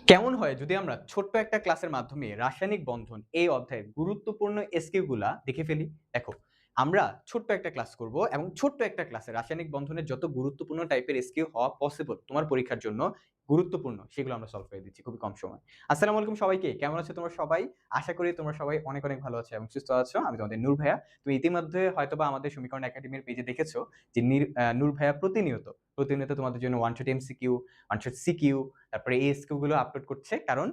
কেমন হয় যদি আমরা ছোট্ট একটা ক্লাসের মাধ্যমে রাসায়নিক বন্ধন এই অধ্যায়ের গুরুত্বপূর্ণ এসকিউ গুলা দেখে ফেলি? দেখো, আমরা ছোট্ট একটা ক্লাস করব এবং ছোট্ট একটা ক্লাসে রাসায়নিক বন্ধনের যত গুরুত্বপূর্ণ টাইপের এসকিউ হওয়া পসিবল তোমার পরীক্ষার জন্য গুরুত্বপূর্ণ সেগুলো আমরা সলভ করে দিচ্ছি খুবই কম সময়। আসসালামু আলাইকুম সবাইকে, কেমন আছো তোমরা সবাই? আশা করি তোমরা সবাই অনেক অনেক ভালো আছো এবং সুস্থ আছো। আমি তোমাদের নূর ভাইয়া। তুমি ইতিমধ্যে হয়তোবা আমাদের সমীকরণ একাডেমির পেজে দেখেছো যে নূর ভাইয়া প্রতিনিয়ত তোমাদের জন্য one shot MCQ, one shot CQ, তারপরে এই এসকিউ গুলো আপলোড করছে। কারণ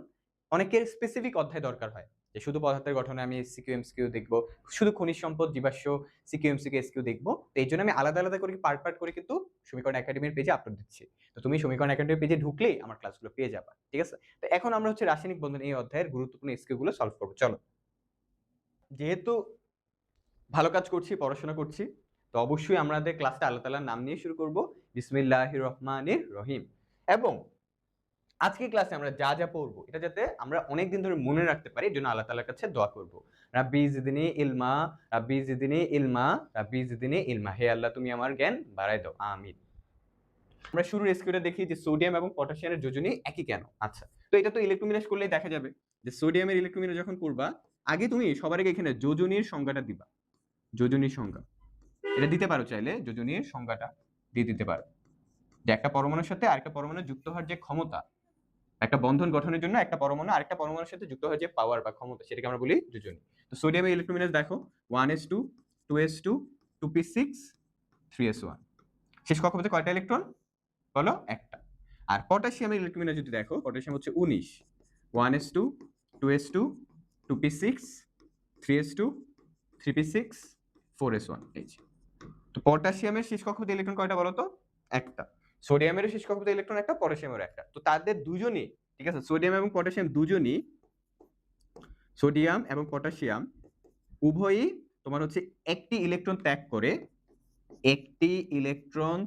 অনেকের স্পেসিফিক অধ্যায় দরকার হয় যে শুধু পদার্থের গঠনে আমি সিকিউ এমসিকিউ দেখবো, শুধু খনিজ সম্পদ জীবাশ্ম সিকিউ এমসিকিউ এসকিউ দেখবো। তো এই জন্য আমি আলাদা আলাদা করে পার্ট করে কিন্তু সমীকরণ একাডেমির পেজে আপলোড দিচ্ছি। তো তুমি সমীকরণ একাডেমির পেজে ঢুকলেই আমার ক্লাসগুলো পেয়ে যাবা, ঠিক আছে? তো এখন আমরা হচ্ছে রাসায়নিক বন্ধন এই অধ্যায়ের গুরুত্বপূর্ণ এসকিউ গুলো সলভ করবো। চলো, যেহেতু ভালো কাজ করছি, পড়াশোনা করছি, তো অবশ্যই আমাদের ক্লাসটা আল্লাহ তাআলার নাম নিয়ে শুরু করব। বিসমিল্লাহির রহমানির রহিম। এবং আজকের ক্লাসে আমরা যা যা পড়বো এটা যাতে আমরা অনেকদিন ধরে মনে রাখতে পারি, এর জন্য আল্লাহ তাআলার কাছে দোয়া করব। রাব্বি জিদনি ইলমা, রাব্বি জিদনি ইলমা, রাব্বি জিদনি ইলমা। হে আল্লাহ, তুমি আমার জ্ঞান বাড়ায় দাও, আমিন। আমরা শুরুর এসকিউটা দেখি যে সোডিয়াম এবং পটাশিয়ামের যোজনী একই কেন। আচ্ছা, তো এটা তো ইলেক্ট্রোমিনাস করলেই দেখা যাবে যে সোডিয়ামের ইলেক্ট্রোমিনাস যখন করবা, আগে তুমি সবার আগে এখানে যোজনীর সংজ্ঞাটা দিবা। যোজনীর সংজ্ঞা এটা দিতে পারো, চাইলে যোজনীর সংজ্ঞাটা দিয়ে দিতে পারো যে একটা পরমাণুর সাথে আরেকটা পরমাণু যুক্ত হওয়ার যে ক্ষমতা, একটা বন্ধন গঠনের জন্য একটা পরমাণু আরেকটা পরমাণুর সাথে যুক্ত হওয়ার যে পাওয়ার বা ক্ষমতা, সেটাকে আমরা বলি যোজনী। তো সোডিয়ামের ইলেকট্রোমিনাস দেখো 1s2 2s2 2p6 3s1। শেষ কক্ষপথে কয়টা ইলেকট্রন বলো? একটা। আর পটাশিয়ামের ইলেকট্রোমিনাস যদি দেখো, পটাশিয়াম হচ্ছে 19, 1s2 2s2 2p6 3s2 3p6 4s1। এই যে, তো পটাশিয়ামের শেষ কক্ষপথে ইলেকট্রন কয়টা বলো তো? একটা। সোডিয়ামের শেষ কক্ষপথে ইলেকট্রন একটা, পটাশিয়ামের একটা। তো তাদের দুজনই, ঠিক আছে, সোডিয়াম এবং পটাশিয়াম দুজনই, সোডিয়াম এবং পটাশিয়াম উভয়ই তোমার হচ্ছে একটি ইলেকট্রন ত্যাগ করে, একটি ইলেকট্রন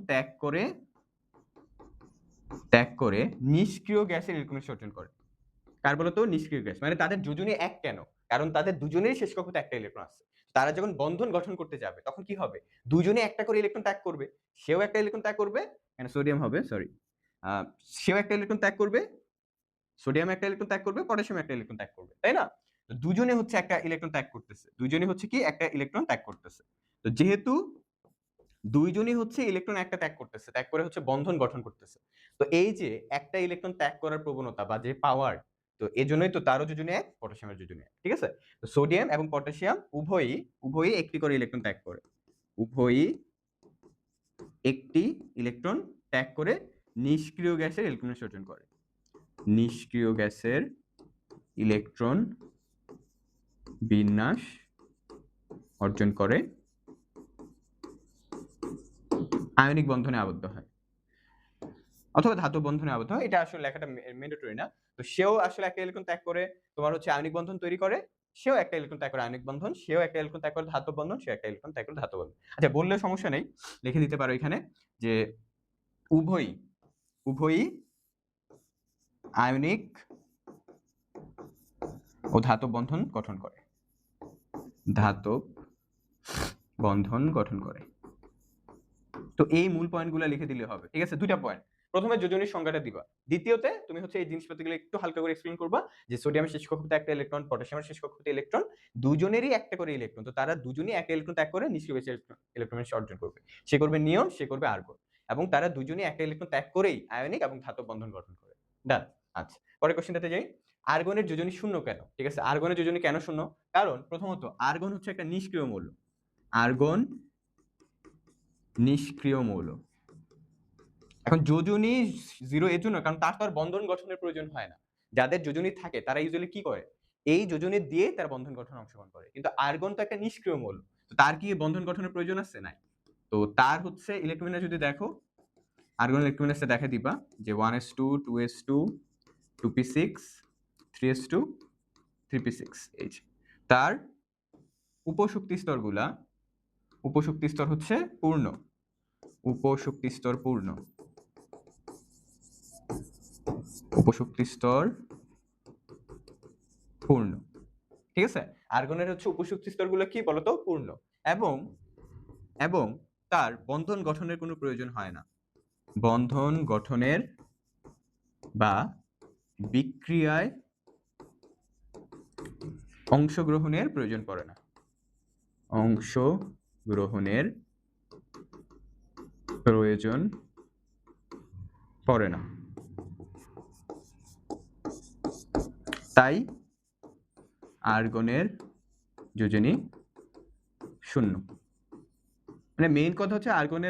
ত্যাগ করে নিষ্ক্রিয় গ্যাসের ইলেকট্রন সর্জন করে। কার বলতো? নিষ্ক্রিয় গ্যাস। মানে তাদের দুজনই এক কেন? কারণ তাদের দুজনেরই শেষ কক্ষপথে একটা ইলেকট্রন আছে। তারা যখন বন্ধন গঠন করতে যাবে তখন কি হবে? দুজনে একটা করে ইলেকট্রন ত্যাগ করবে। সেও একটা ইলেকট্রন ত্যাগ করবে, এখানে সোডিয়াম হবে, সরি। সেও একটা ইলেকট্রন ত্যাগ করবে, সোডিয়াম একটা ইলেকট্রন ত্যাগ করবে, পটাশিয়াম একটা ইলেকট্রন ত্যাগ করবে, তাই না? তো দুজনে হচ্ছে একটা ইলেকট্রন ত্যাগ করতেছে। দুজনে হচ্ছে কি একটা ইলেকট্রন ত্যাগ করতেছে। তো যেহেতু দুইজনই হচ্ছে ইলেকট্রন একটা ত্যাগ করতেছে, ত্যাগ করে হচ্ছে বন্ধন গঠন করতেছে। তো এই যে একটা ইলেকট্রন ত্যাগ করার প্রবণতা বা যে পাওয়ার, তো এজন্যই তো তারও যোজনী এক, পটাশিয়ামের যোজনী এক, ঠিক আছে? তো সোডিয়াম এবং পটাশিয়াম উভয়ই একটি করে ইলেকট্রন ত্যাগ করে, উভয়ই একটি ইলেকট্রন ত্যাগ করে নিষ্ক্রিয় গ্যাসের ইলেকট্রন সর্জন করে। নিষ্ক্রিয় গ্যাসের ইলেকট্রন বিন্যাস অর্জন করে, আয়নিক বন্ধনে আবদ্ধ হয় অথবা ধাতব বন্ধনে আবদ্ধ হয়। এটা আসলে লেখাটা ম্যান্ডেটরি না। তো সেও আসলে একটা ইলেকট্রন ত্যাগ করে তোমার হচ্ছে আয়নিক বন্ধন তৈরি করে, সেও একটা ইলেকট্রন ত্যাগ করে আয়নিক বন্ধন, সেও একটা ইলেকট্রন ত্যাগ করে ধাতব বন্ধন, সেও একটা ইলেকট্রন ত্যাগ করে ধাতব বন্ধন। আচ্ছা, বললেও সমস্যা নেই, লিখে দিতে পারো এখানে যে উভয়ই উভয়ই আয়নিক ও ধাতব বন্ধন গঠন করে, ধাতব বন্ধন গঠন করে। তো এই মূল পয়েন্টগুলো লিখে দিলে হবে, ঠিক আছে? দুইটা পয়েন্ট। প্রথমে যোজনীর সংজ্ঞাটা দিবা, দ্বিতীয়তে তুমি হচ্ছে এই জিনিসপত্রগুলো একটু হালকা করে এক্সপ্লেইন করবা যে সোডিয়ামের শেষ কক্ষপথে একটা ইলেকট্রন, পটাশিয়ামের শেষ কক্ষপথে ইলেকট্রন, দুজনেরই একটা করে ইলেকট্রন। তো তারা দুজনেই একটা ইলেকট্রন ত্যাগ করে নিষ্ক্রিয় গ্যাসের ইলেকট্রন অর্জন করবে। সে করবে নিয়ন, সে করবে আর্গন, এবং তারা দুজনেই একটা ইলেকট্রন ত্যাগ করেই আয়নিক এবং ধাতব বন্ধন গঠন করে। ডান। আচ্ছা, পরের কোশ্চেনটাতে যাই। আর্গনের যোজনী শূন্য কেন? ঠিক আছে, আর্গনের যোজনী কেন শূন্য? কারণ প্রথমত আর্গন হচ্ছে একটা নিষ্ক্রিয় মৌল। আর্গন নিষ্ক্রিয় মৌল। এখন যোজনী জিরো এর জন্য, কারণ তার তো আর বন্ধন গঠনের প্রয়োজন হয় না। যাদের যোজনী থাকে তারা ইউজুয়ালি কি করে? এই যোজনী দিয়ে তার বন্ধন গঠনে অংশগ্রহণ করে। কিন্তু আর্গন তো একটা নিষ্ক্রিয় মৌল, তো তার কি বন্ধন গঠনের প্রয়োজন আছে? নাই। তো তার হচ্ছে ইলেকট্রোমিনাস যদি দেখো, আর্গন ইলেকট্রোমিনাসটা দেখে দিবা যে 1s2 2s2 2p6 3s2 3p6। এই যে তার উপশক্তি স্তরগুলা, উপশক্তি স্তর হচ্ছে পূর্ণ, উপশক্তি স্তর পূর্ণ, উপশক্তি স্তর পূর্ণ, ঠিক আছে? আর্গনের হচ্ছে উপশক্তি স্তরগুলো কি বলতো? পূর্ণ। এবং এবং তার বন্ধন গঠনের কোনো প্রয়োজন হয় না। বন্ধন গঠনের বা বিক্রিয়ায় অংশগ্রহণের প্রয়োজন পড়ে না, অংশগ্রহণের প্রয়োজন পড়ে না, তাই আর্গনের যোজনী শূন্য। মানে মেইন কথা হচ্ছে আর্গন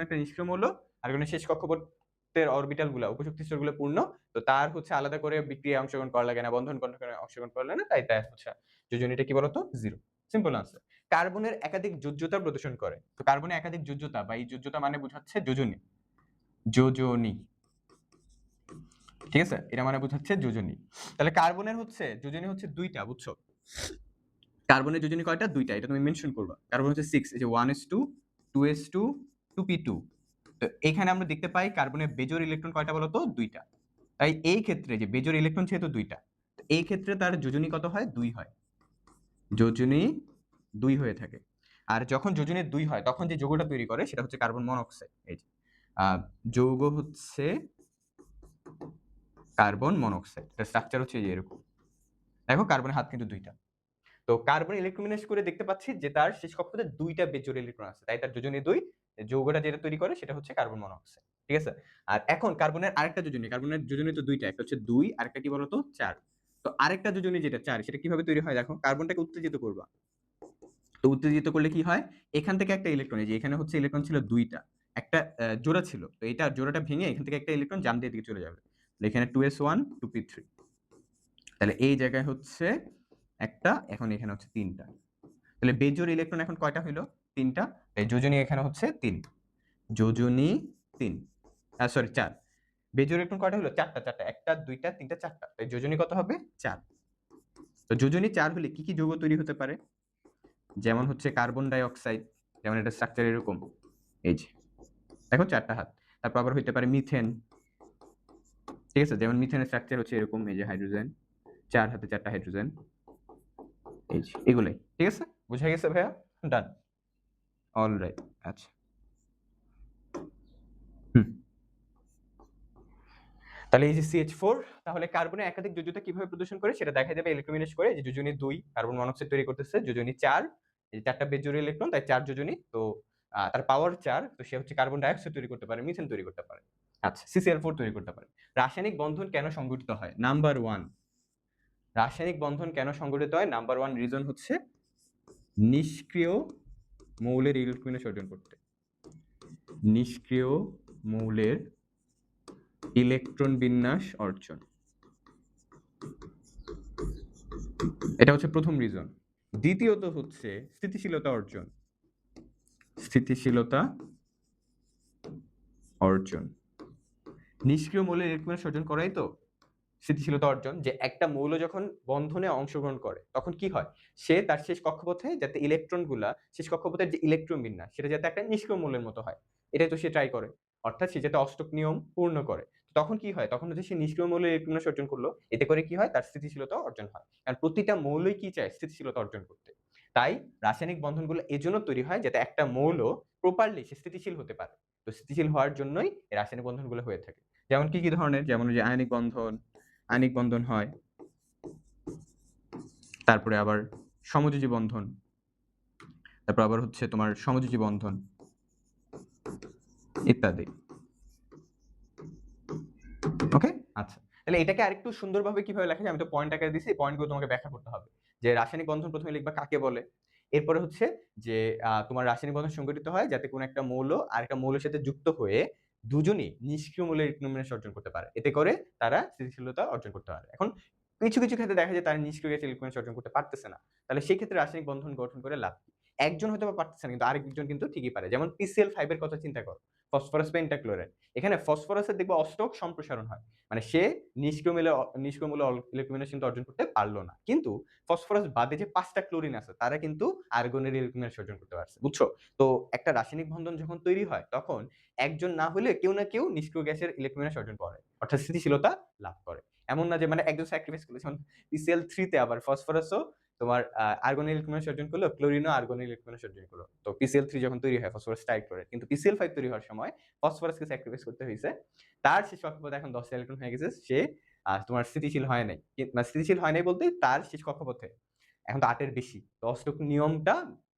একটা নিষ্ক্রিয় মৌল, আর্গনের শেষ কক্ষপথের অরবিটাল গুলা উপশক্তি স্তরগুলো পূর্ণ, তো তার হচ্ছে আলাদা করে বিক্রিয়া অংশগ্রহণ করা লাগে না, বন্ধন অংশগ্রহণ করা লাগে না, তাই তাই হচ্ছে যোজনীটা কি বলতো জিরো। Simple answer. কার্বনের একাধিক যোজ্যতা প্রদর্শন করে, তো কার্বনের একাধিক যোজ্যতা বা এই যোজ্যতা মানে বোঝাচ্ছে যোজনী, যোজনী, ঠিক আছে, এটা মানে বোঝাচ্ছে যোজনী। তাহলে কার্বনের হচ্ছে যোজনী হচ্ছে দুইটা, বুঝছো? কার্বনের যোজনী কয়টা? দুইটা, এটা তুমি মেনশন করবা। কার্বন হচ্ছে 6, এই যে 1s2 2s2 2p2। তো এখানে আমরা দেখতে পাই কার্বনের বেজোর ইলেকট্রন কয়টা বলো তো? দুইটা। তাই এই ক্ষেত্রে যে বেজোর ইলেকট্রন যেহেতু দুইটা, তো এই ক্ষেত্রে তার যোজনী কত হয়? 2 হয়, যোজনী 2 হয়ে থাকে। আর যখন যোজনী 2 হয় তখন যে যৌগটা তৈরি করে সেটা হচ্ছে কার্বন মনোক্সাইড। এই যে যৌগ হচ্ছে কার্বন মনোক্সাইড, এর স্ট্রাকচার হচ্ছে এরকম। দেখো কার্বনের হাত কিন্তু দুইটা। তো কার্বন ইলেকট্রোমিনেস করে দেখতে পাচ্ছি যে তার শেষ কক্ষপথে দুইটা বেজোর ইলেকট্রন আছে, তাই তার যোজনী 2। যৌগটা যেটা তৈরি করে সেটা হচ্ছে কার্বন মনোক্সাইড, ঠিক আছে। আর এখন কার্বনের আরেকটা যোজনী, কার্বনের যোজনী তো দুইটা, একটা হচ্ছে 2 আর একটা কি বলতো 4। তো আরেকটা যোজনী যেটা 4, সেটা কিভাবে তৈরি হয় দেখো। কার্বনটাকে উত্তেজিত করবা, তো উত্তেজিত করলে কি হয়, এখান থেকে একটা ইলেকট্রন, এই যে এখানে হচ্ছে ইলেকট্রন ছিল দুইটা, একটা জোড়া ছিল, তো এটা জোড়াটা ভেঙে এখান থেকে একটা ইলেকট্রন জাম দিয়ে দিকে চলে যাবে, এখানে 2s1 2p3, তাহলে এই জায়গায় হচ্ছে একটা, এখন এখানে হচ্ছে তিনটা। তাহলে বেজোড় ইলেকট্রন এখন কয়টা হইলো? তিনটা। এই যোজনী এখানে হচ্ছে 3, যোজনী 3, সরি 4। বেজোড় ইলেকট্রন কয়টা হলো? চারটা, একটা দুইটা তিনটা চারটা, তাই যোজনী কত হবে? 4। তো যোজনী 4 হলে কি কি যৌগ তৈরি হতে পারে? যেমন হচ্ছে কার্বন ডাই অক্সাইড, যেমন এটা স্ট্রাকচার এরকম, এই যে দেখো 4টা হাত। তারপর আবার হইতে পারে মিথেন, ঠিক আছে, যেমন মিথেনের স্ট্রাকচার হচ্ছে এরকম, এই যে হাইড্রোজেন, 4 হাতে 4টা হাইড্রোজেন, এই যে এগুলাই, ঠিক আছে, বুঝা গেছে ভাইয়া? ডান, অলরাইট, আচ্ছা। তাহলে এই যে CH4, তাহলে কার্বনের একাধিক যোজ্যতা কিভাবে প্রদর্শন করে সেটা দেখা যাবে ইলেকট্রোমিনেস করে। যে যোজনী 2 কার্বন মনোক্সাইড তৈরি করতেছে, যোজনী 4, এই 4টা বেজোড় ইলেকট্রন, তাই 4 যোজনী। তো তার পাওয়ার 4, তো সে হচ্ছে কার্বন ডাই অক্সাইড তৈরি করতে পারে, মিথেন তৈরি করতে পারে, আচ্ছা CCl4 তৈরি করতে পারে। রাসায়নিক বন্ধন কেন সংঘটিত হয়? নাম্বার 1, রাসায়নিক বন্ধন কেন সংঘটিত হয়? নাম্বার 1 রিজন হচ্ছে নিষ্ক্রিয় মৌলের ইলেকট্রোমিনেস অর্জন করতে, নিষ্ক্রিয় মৌলের ইলেকট্রন বিন্যাস অর্জন, এটা হচ্ছে প্রথম রিজন। দ্বিতীয়ত হচ্ছে স্থিতিশীলতা অর্জন, স্থিতিশীলতা অর্জন। নিষ্ক্রিয় মৌলের ইলেকট্রন অর্জন করাই তো স্থিতিশীলতা অর্জন। যে একটা মৌল যখন বন্ধনে অংশগ্রহণ করে তখন কি হয়, সে তার শেষ কক্ষপথে যাতে ইলেকট্রনগুলা, শেষ কক্ষপথের যে ইলেকট্রন বিন্যাস সেটা যাতে একটা নিষ্ক্রিয় মৌলের মতো হয়, এটাই তো সে ট্রাই করে, অর্থাৎ সে যাতে অষ্টক নিয়ম পূর্ণ করে। তখন কি হয়, তখন হচ্ছে সে নিষ্ক্রিয় মৌলের ইলেকট্রন অর্জন করলো, এতে করে কি হয়, তার স্থিতিশীলতা অর্জন হয়। কারণ প্রতিটা মৌলই কি চায়, স্থিতিশীলতা অর্জন করতে। তাই রাসায়নিক বন্ধনগুলো এজন্য তৈরি হয় যাতে একটা মৌল প্রপারলি সে স্থিতিশীল হতে পারে। তো স্থিতিশীল হওয়ার জন্যই এই রাসায়নিক বন্ধনগুলো হয়ে থাকে। যেমন কি কি ধরনের, যেমন যে আয়নিক বন্ধন, আয়নিক বন্ধন হয়, তারপরে আবার সমযোজী বন্ধন, তারপর আবার হচ্ছে তোমার সমযোজী বন্ধন ইত্যাদি। ওকে, আচ্ছা, তাহলে এটাকে আরেকটু সুন্দরভাবে কিভাবে লেখা যায়, আমি তো পয়েন্ট আকারে দিছি, পয়েন্টগুলো তোমাকে ব্যাখ্যা করতে হবে। যে রাসায়নিক বন্ধন প্রথমে লিখবা কাকে বলে, এরপরে হচ্ছে যে তোমার রাসায়নিক বন্ধন সংঘটিত হয় যাতে কোনো একটা মৌল আর একটা মৌলের সাথে যুক্ত হয়ে দুজনই নিষ্ক্রিয় মৌলের ইলেকট্রন অর্জন করতে পারে, এতে করে তারা স্থিতিশীলতা অর্জন করতে পারে। এখন কিছু কিছু ক্ষেত্রে দেখা যায় তারা নিষ্ক্রিয় গ্যাসে ইলেকট্রন অর্জন করতে পারতেছে না, তাহলে সেই ক্ষেত্রে রাসায়নিক বন্ধন গঠন করে লাভ কি? একজন হয়তো পারতেছে না কিন্তু আরেকজন কিন্তু ঠিকই পারে। যেমন PCl5 এর কথা চিন্তা করো, ফসফরাস পেন্টাক্লোরাইড। এখানে ফসফরাসের দেখবে অষ্টক সম্প্রসারণ হয়, মানে সে নিষ্ক্রিয় মৌল ইলেকট্রন কিন্তু অর্জন করতে পারলো না, কিন্তু ফসফরাস বাদে যে 5টা ক্লোরিন আছে তারা কিন্তু আর্গনের ইলেকট্রন অর্জন করতে পারছে, বুঝছো? তো একটা রাসায়নিক বন্ধন যখন তৈরি হয় তখন একজন না হলে কেউ না কেউ নিষ্ক্রিয় গ্যাসের ইলেকট্রন অর্জন করে, অর্থাৎ স্থিতিশীলতা লাভ করে। এমন না যে মানে একজন স্যাক্রিফাইস করলো, যেমন PCl3 তে আবার ফসফরাসও তোমার আর্গনের ইলেকট্রন অর্জন করলো, ক্লোরিনও আর্গনের ইলেকট্রন অর্জন করলো। তো PCl3 যখন তৈরি হয় ফসফরাস ট্রাইক্লোরাইড, কিন্তু PCl5 তৈরি হওয়ার সময় ফসফরাসকে স্যাক্রিফাইস করতে হয়েছে, তার শেষ কক্ষপথে এখন 10টা ইলেকট্রন হয়ে গেছে, সে আর তোমার স্থিতিশীল হয় নাই, মানে স্থিতিশীল হয় নাই বলতে তার শেষ কক্ষপথে এখন তো 8-এর বেশি, তো অষ্টক নিয়মটা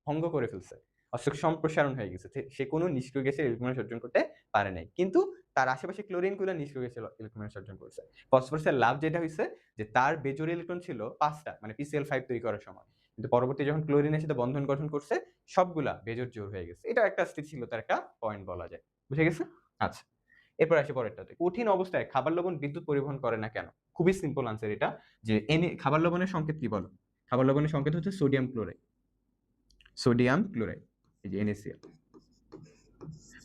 ভঙ্গ করে ফেলছে, অষ্টক সম্প্রসারণ হয়ে গেছে, সে কোনো নিষ্ক্রিয় গ্যাসের ইলেকট্রন বিসর্জন করতে পারে নাই, কিন্তু তার আশেপাশে ক্লোরিন গুলো নিষ্ক্রিয় গ্যাসের ইলেকট্রন বিসর্জন করছে। ফসফরাসের লাভ যেটা হয়েছে যে তার বেজোড় ইলেকট্রন ছিল 5টা, মানে PCl5 তৈরি করার সময়, কিন্তু পরবর্তী যখন ক্লোরিনের সাথে বন্ধন গঠন করছে সবগুলা বেজোড় জোড় হয়ে গেছে। এটা একটা স্থিতিশীলতার একটা পয়েন্ট বলা যায়, বুঝে গেছে? আচ্ছা, এরপর আসি পরেরটাতে, কঠিন অবস্থায় খাবার লবণ বিদ্যুৎ পরিবহন করে না কেন? খুবই সিম্পল আনসার এটা, যে খাবার লবণের সংকেত কি বলো? খাবার লবণের সংকেত হচ্ছে সোডিয়াম ক্লোরাইড, সোডিয়াম ক্লোরাইড, এই যে NaCl।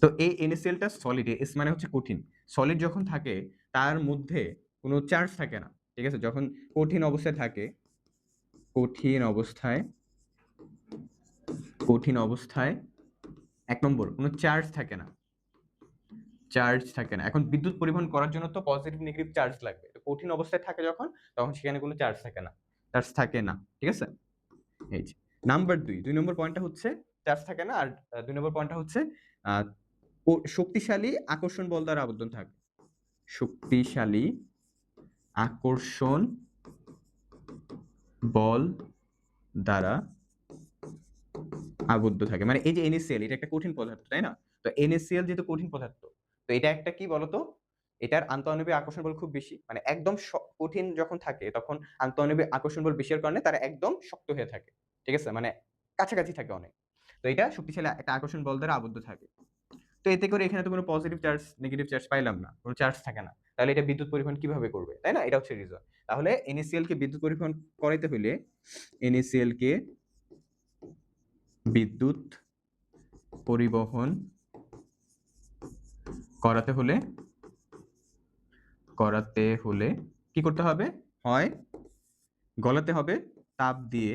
তো এই NaClটা সলিড, এস মানে হচ্ছে কঠিন, সলিড যখন থাকে তার মধ্যে কোনো চার্জ থাকে না, ঠিক আছে? যখন কঠিন অবস্থায় থাকে, কঠিন অবস্থায়, কঠিন অবস্থায় 1 নম্বর কোনো চার্জ থাকে না, চার্জ থাকে না। এখন বিদ্যুৎ পরিবহন করার জন্য তো পজিটিভ নেগেটিভ চার্জ লাগবে, তো কঠিন অবস্থায় থাকে যখন, তখন সেখানে কোনো চার্জ থাকে না, চার্জ থাকে না, ঠিক আছে? এই যে নাম্বার 2 নম্বর পয়েন্টটা হচ্ছে চার্জ থাকে না, আর 2 নম্বর পয়েন্টটা হচ্ছে শক্তিশালী আকর্ষণ বল দ্বারা আবদ্ধ থাকে, শক্তিশালী আকর্ষণ বল দ্বারা আবদ্ধ থাকে, মানে এই যে NaCl এটা একটা কঠিন পদার্থ, তাই না? তো NaCl যেহেতু কঠিন পদার্থ, তো এটা একটা কি বলতো, এটার আন্তঃআণবিক আকর্ষণ বল খুব বেশি, মানে একদম কঠিন যখন থাকে তখন আন্তঃআণবিক আকর্ষণ বল বেশির কারণে তারা একদম শক্ত হয়ে থাকে, ঠিক আছে? মানে কাছাকাছি থাকে অনেক, তো এটা শক্তিশালী একটা আকর্ষণ বল দ্বারা আবদ্ধ থাকে। তো এতে করে এখানে তো কোনো পজিটিভ চার্জ নেগেটিভ চার্জ পাইলাম না, কোনো চার্জ থাকে না, তাহলে এটা বিদ্যুৎ পরিবহন কিভাবে করবে, তাই না? এটা হচ্ছে রিজন। তাহলে NaCl কে বিদ্যুৎ পরিবহন করাইতে হলে, NaCl কে বিদ্যুৎ পরিবহন করাতে হলে কি করতে হবে? হয় গলাতে হবে তাপ দিয়ে,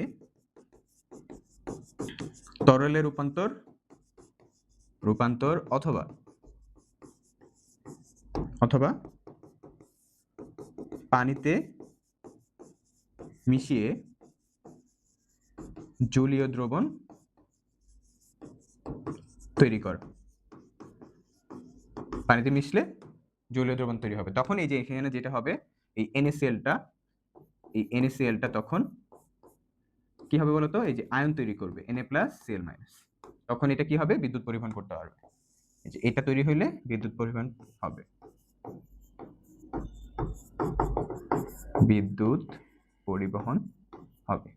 তরলে রূপান্তর অথবা পানিতে মিশিয়ে জলীয় দ্রবণ তৈরি করা, পানিতে মিশলে জলীয় দ্রবণ তৈরি হবে, তখন এই যে এখানে যেটা হবে, এই NaClটা তখন কি হবে বলতো, এই যে আয়ন তৈরি করবে Na+Cl-, তখন এটা কি হবে? বিদ্যুৎ পরিবহন করতে পারবে, এই যে এটা তৈরি হইলে বিদ্যুৎ পরিবহন হবে, বিদ্যুৎ পরিবহন হবে,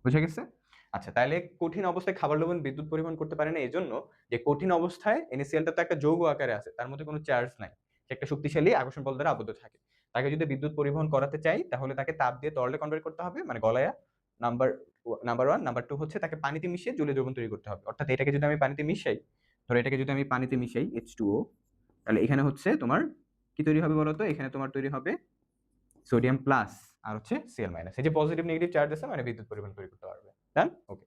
বুঝে গেছে? আচ্ছা, তাহলে কঠিন অবস্থায় খাবার লবণ বিদ্যুৎ পরিবহন করতে পারে না এজন্য যে কঠিন অবস্থায় NaClটা তো একটা যৌগ আকারে আছে, তার মধ্যে কোনো চার্জ নাই, সে একটা শক্তিশালী আকর্ষণ বল দ্বারা আবদ্ধ থাকে। তাকে যদি বিদ্যুৎ পরিবহন করাতে চাই তাহলে তাকে তাপ দিয়ে তরলে কনভার্ট করতে হবে, মানে গলায়া, নাম্বার 1। নাম্বার 2 হচ্ছে তাকে পানিতে মিশিয়ে জলীয় দ্রবণ তৈরি করতে হবে, অর্থাৎ এটাকে যদি আমি পানিতে মিশাই, ধরো এটাকে যদি আমি পানিতে মিশাই H2O, তাহলে এখানে হচ্ছে তোমার কি তৈরি হবে বলতো, এখানে তোমার তৈরি হবে সোডিয়াম প্লাস আর হচ্ছে Cl-, এই যে পজিটিভ নেগেটিভ চার্জ আছে, মানে বিদ্যুৎ পরিবহন তৈরি করতে পারবে। ডান, ওকে।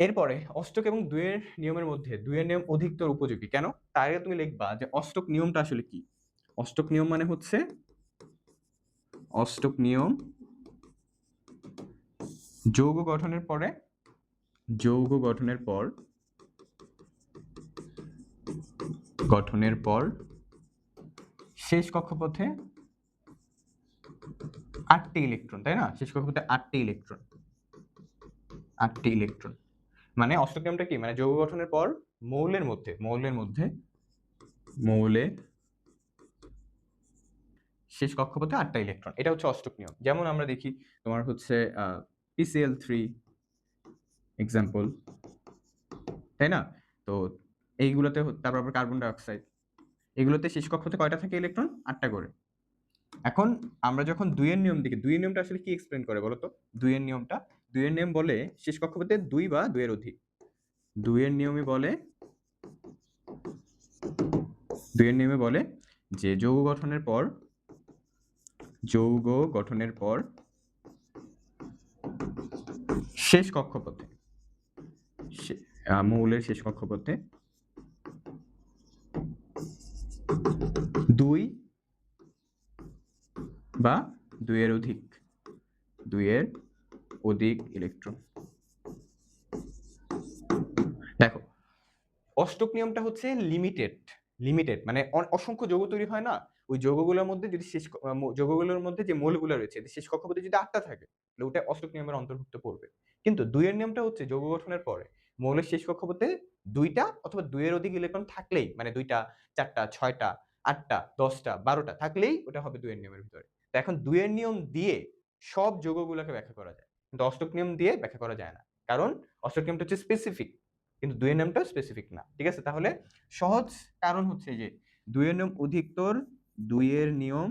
এরপরে অষ্টক এবং দুইয়ের নিয়মের মধ্যে দুইয়ের নিয়ম অধিকতর উপযোগী কেন? তার আগে তুমি লিখবা যে অষ্টক নিয়মটা আসলে কি। অষ্টক নিয়ম মানে হচ্ছে, অষ্টক নিয়ম যৌগ গঠনের পর শেষ কক্ষপথে 8টি ইলেকট্রন, তাই না? শেষ কক্ষপথে 8টি ইলেকট্রন, মানে অষ্টক নিয়মটা কি, মানে যৌগ গঠনের পর মৌলের শেষ কক্ষপথে 8টা ইলেকট্রন, এটা হচ্ছে অষ্টক নিয়ম। যেমন আমরা দেখি তোমার হচ্ছে PCl3 এক্সাম্পল, তাই না? তো এইগুলোতে, তারপর আবার কার্বন ডাই অক্সাইড, এগুলোতে শেষ কক্ষপথে কয়টা থাকে ইলেকট্রন? 8টা করে। এখন আমরা যখন দুইয়ের নিয়ম দেখি, দুইয়ের নিয়মটা আসলে কি এক্সপ্লেন করে বলতো? দুইয়ের নিয়ম বলে শেষ কক্ষপথে 2 বা 2 এর অধিক, দুইয়ের নিয়মে বলে যে যৌগ গঠনের পর শেষ কক্ষপথে, মৌলের শেষ কক্ষপথে 2 বা 2 এর অধিক ইলেকট্রন। দেখো, অষ্টক নিয়মটা হচ্ছে লিমিটেড, মানে অসংখ্য যৌগ তৈরি হয় না, ওই যৌগগুলোর মধ্যে যদি যৌগগুলোর মধ্যে যে মৌলগুলো রয়েছে শেষ কক্ষপথে যদি 8টা থাকে তাহলে ওটা অষ্টক নিয়মের অন্তর্ভুক্ত পড়বে। কিন্তু 2 এর নিয়মটা হচ্ছে যৌগ গঠনের পরে মৌলের শেষ কক্ষপথে 2টা অথবা 2 এর অধিক ইলেকট্রন থাকলেই, মানে 2টা, 4টা, 6টা, 8টা, 10টা, 12টা থাকলেই ওটা হবে 2 এর নিয়মের ভিতরে। তো এখন 2 এর নিয়ম দিয়ে সব যৌগগুলোকে ব্যাখ্যা করা যায়, কিন্তু অষ্টক নিয়ম দিয়ে ব্যাখ্যা করা যায় না, কারণ অষ্টক নিয়মটা হচ্ছে স্পেসিফিক, কিন্তু 2 এর নিয়মটা স্পেসিফিক না। ঠিক আছে, তাহলে সহজ কারণ হচ্ছে যে 2 এর নিয়ম অধিকতর, 2 এর নিয়ম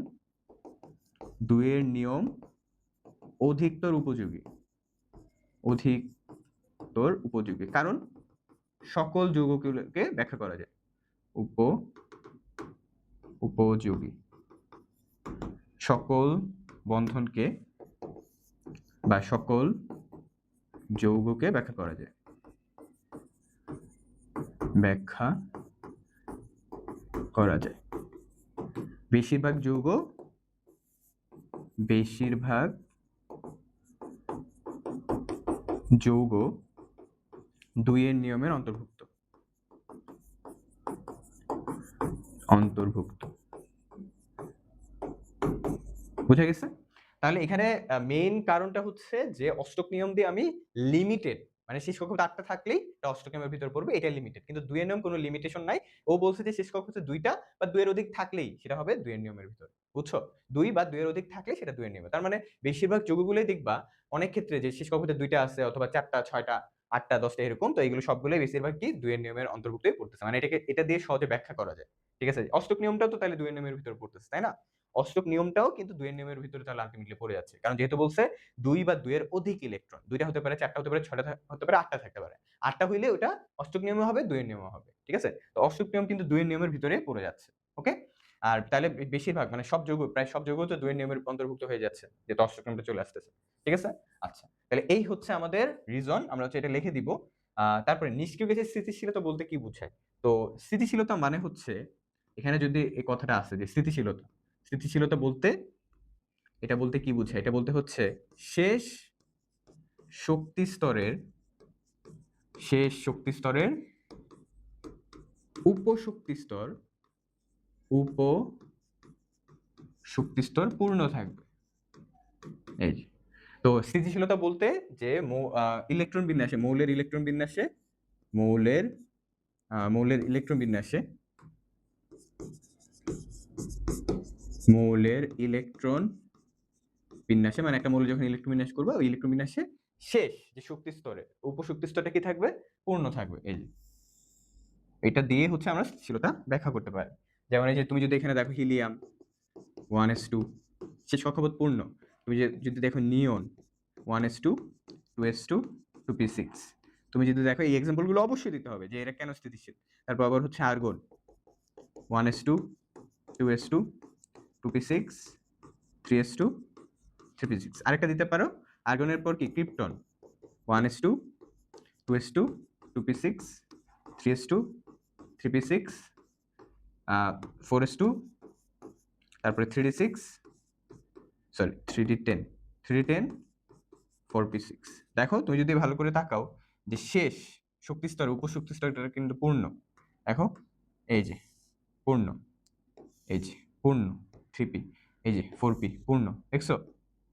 2 এর নিয়ম অধিকতর উপযোগী, অধিকতর উপযোগী, কারণ সকল যৌগগুলোকে ব্যাখ্যা করা যায়। উপযোগী, সকল বন্ধনকে বা সকল যৌগকে ব্যাখ্যা করা যায়, ব্যাখ্যা করা যায়। বেশিরভাগ যৌগ, বেশিরভাগ যৌগ 2 এর নিয়মের অন্তর্ভুক্ত, বুঝা গেছে? তাহলে এখানে মেইন কারণটা হচ্ছে যে অষ্টক নিয়ম দিয়ে আমি লিমিটেড, মানে শেষ কক্ষপথে 8টা থাকলেই এটা অষ্টক নিয়মের ভিতর পড়বে, এটা লিমিটেড। কিন্তু 2 এর নিয়ম কোনো লিমিটেশন নাই, ও বলছে যে শেষ কক্ষপথে 2টা বা 2 এর অধিক থাকলেই সেটা হবে 2 এর নিয়মের ভিতর। বুঝছো? 2 বা 2 এর অধিক থাকলে সেটা 2 এর নিয়ম। তার মানে বেশিরভাগ যৌগগুলোই দেখবা অনেক ক্ষেত্রে যে শেষ কক্ষপথে 2টা আছে অথবা 4টা, 6টা, 8টা, 10টা এরকম, তো এগুলো সবগুলোই বেশিরভাগ কি 2 এর নিয়মের অন্তর্ভুক্তই পড়তেছে, মানে এটা দিয়ে সহজে ব্যাখ্যা করা যায়। ঠিক আছে, অষ্টক নিয়মটাও তো তাহলে 2 এর নিয়মের ভিতর পড়তেছে, তাই না? অষ্টক নিয়মটাও কিন্তু 2 এর নিয়মের ভিতরে তাহলে আলটিমেটলি পড়ে যাচ্ছে, কারণ যেহেতু বলছে 2 বা 2 এর অধিক ইলেকট্রন, 2টা হতে পারে, 4টা হতে পারে, 6টা হতে পারে, 8টা থাকতে পারে। 8টা হইলে ওটা অষ্টক নিয়মে হবে, 2 এর নিয়মে হবে। ঠিক আছে, তো অষ্টক নিয়ম কিন্তু 2 এর নিয়মের ভিতরে পড়ে যাচ্ছে। ওকে, আর তাহলে বেশিরভাগ মানে সব যৌগ, প্রায় সব যৌগ তো 2 এর নিয়মের অন্তর্ভুক্ত হয়ে যাচ্ছে, যেহেতু অষ্টক নিয়মটা চলে আসতেছে। ঠিক আছে, আচ্ছা, তাহলে এই হচ্ছে আমাদের রিজন, আমরা হচ্ছে এটা লিখে দিব। তারপরে নিষ্ক্রিয় গ্যাসের স্থিতিশীলতা বলতে কি বোঝায়? তো স্থিতিশীলতা মানে হচ্ছে, এখানে যদি এই কথাটা আছে যে স্থিতিশীলতা, স্থিতিশীলতা বলতে এটা বলতে কি বোঝায়? এটা বলতে হচ্ছে শেষ শক্তি স্তরের উপশক্তি স্তর পূর্ণ থাকবে। এই যে, তো স্থিতিশীলতা বলতে যে ইলেকট্রন বিন্যাসে, মৌলের ইলেকট্রন বিন্যাসে মানে একটা মৌল যখন ইলেকট্রন বিন্যাস করবে, ওই ইলেকট্রন বিন্যাসে শেষ যে শক্তি স্তরে উপশক্তি স্তরটা কি থাকবে? পূর্ণ থাকবে। এই যে, এটা দিয়ে হচ্ছে আমরা স্থিতিশীলতা ব্যাখ্যা করতে পারি। যেমন এই যে তুমি যদি এখানে দেখো হিলিয়াম 1s2 শেষ কক্ষপথ পূর্ণ, তুমি যদি দেখো নিয়ন 1s2 2s2 2p6, তুমি যদি দেখো এই एग्जांपल গুলো অবশ্যই দিতে হবে যে এরা কেন স্থিতিশীল। তারপর আবার হচ্ছে argon 1s2 2s2 2p6 3s2 3p6, আরেকটা দিতে পারো আর্গনের পর কি krypton 1s2 2s2 2p6 3s2 3p6 4s2, তারপরে 3d6 sorry 3d10 3d10 4p6। দেখো তুমি যদি ভালো করে তাকাও যে শেষ শক্তি স্তর উপশক্তি স্তরটা কিন্তু পূর্ণ। দেখো এই যে পূর্ণ, এই যে পূর্ণ 3p, এই যে 4p পূর্ণ, দেখছো?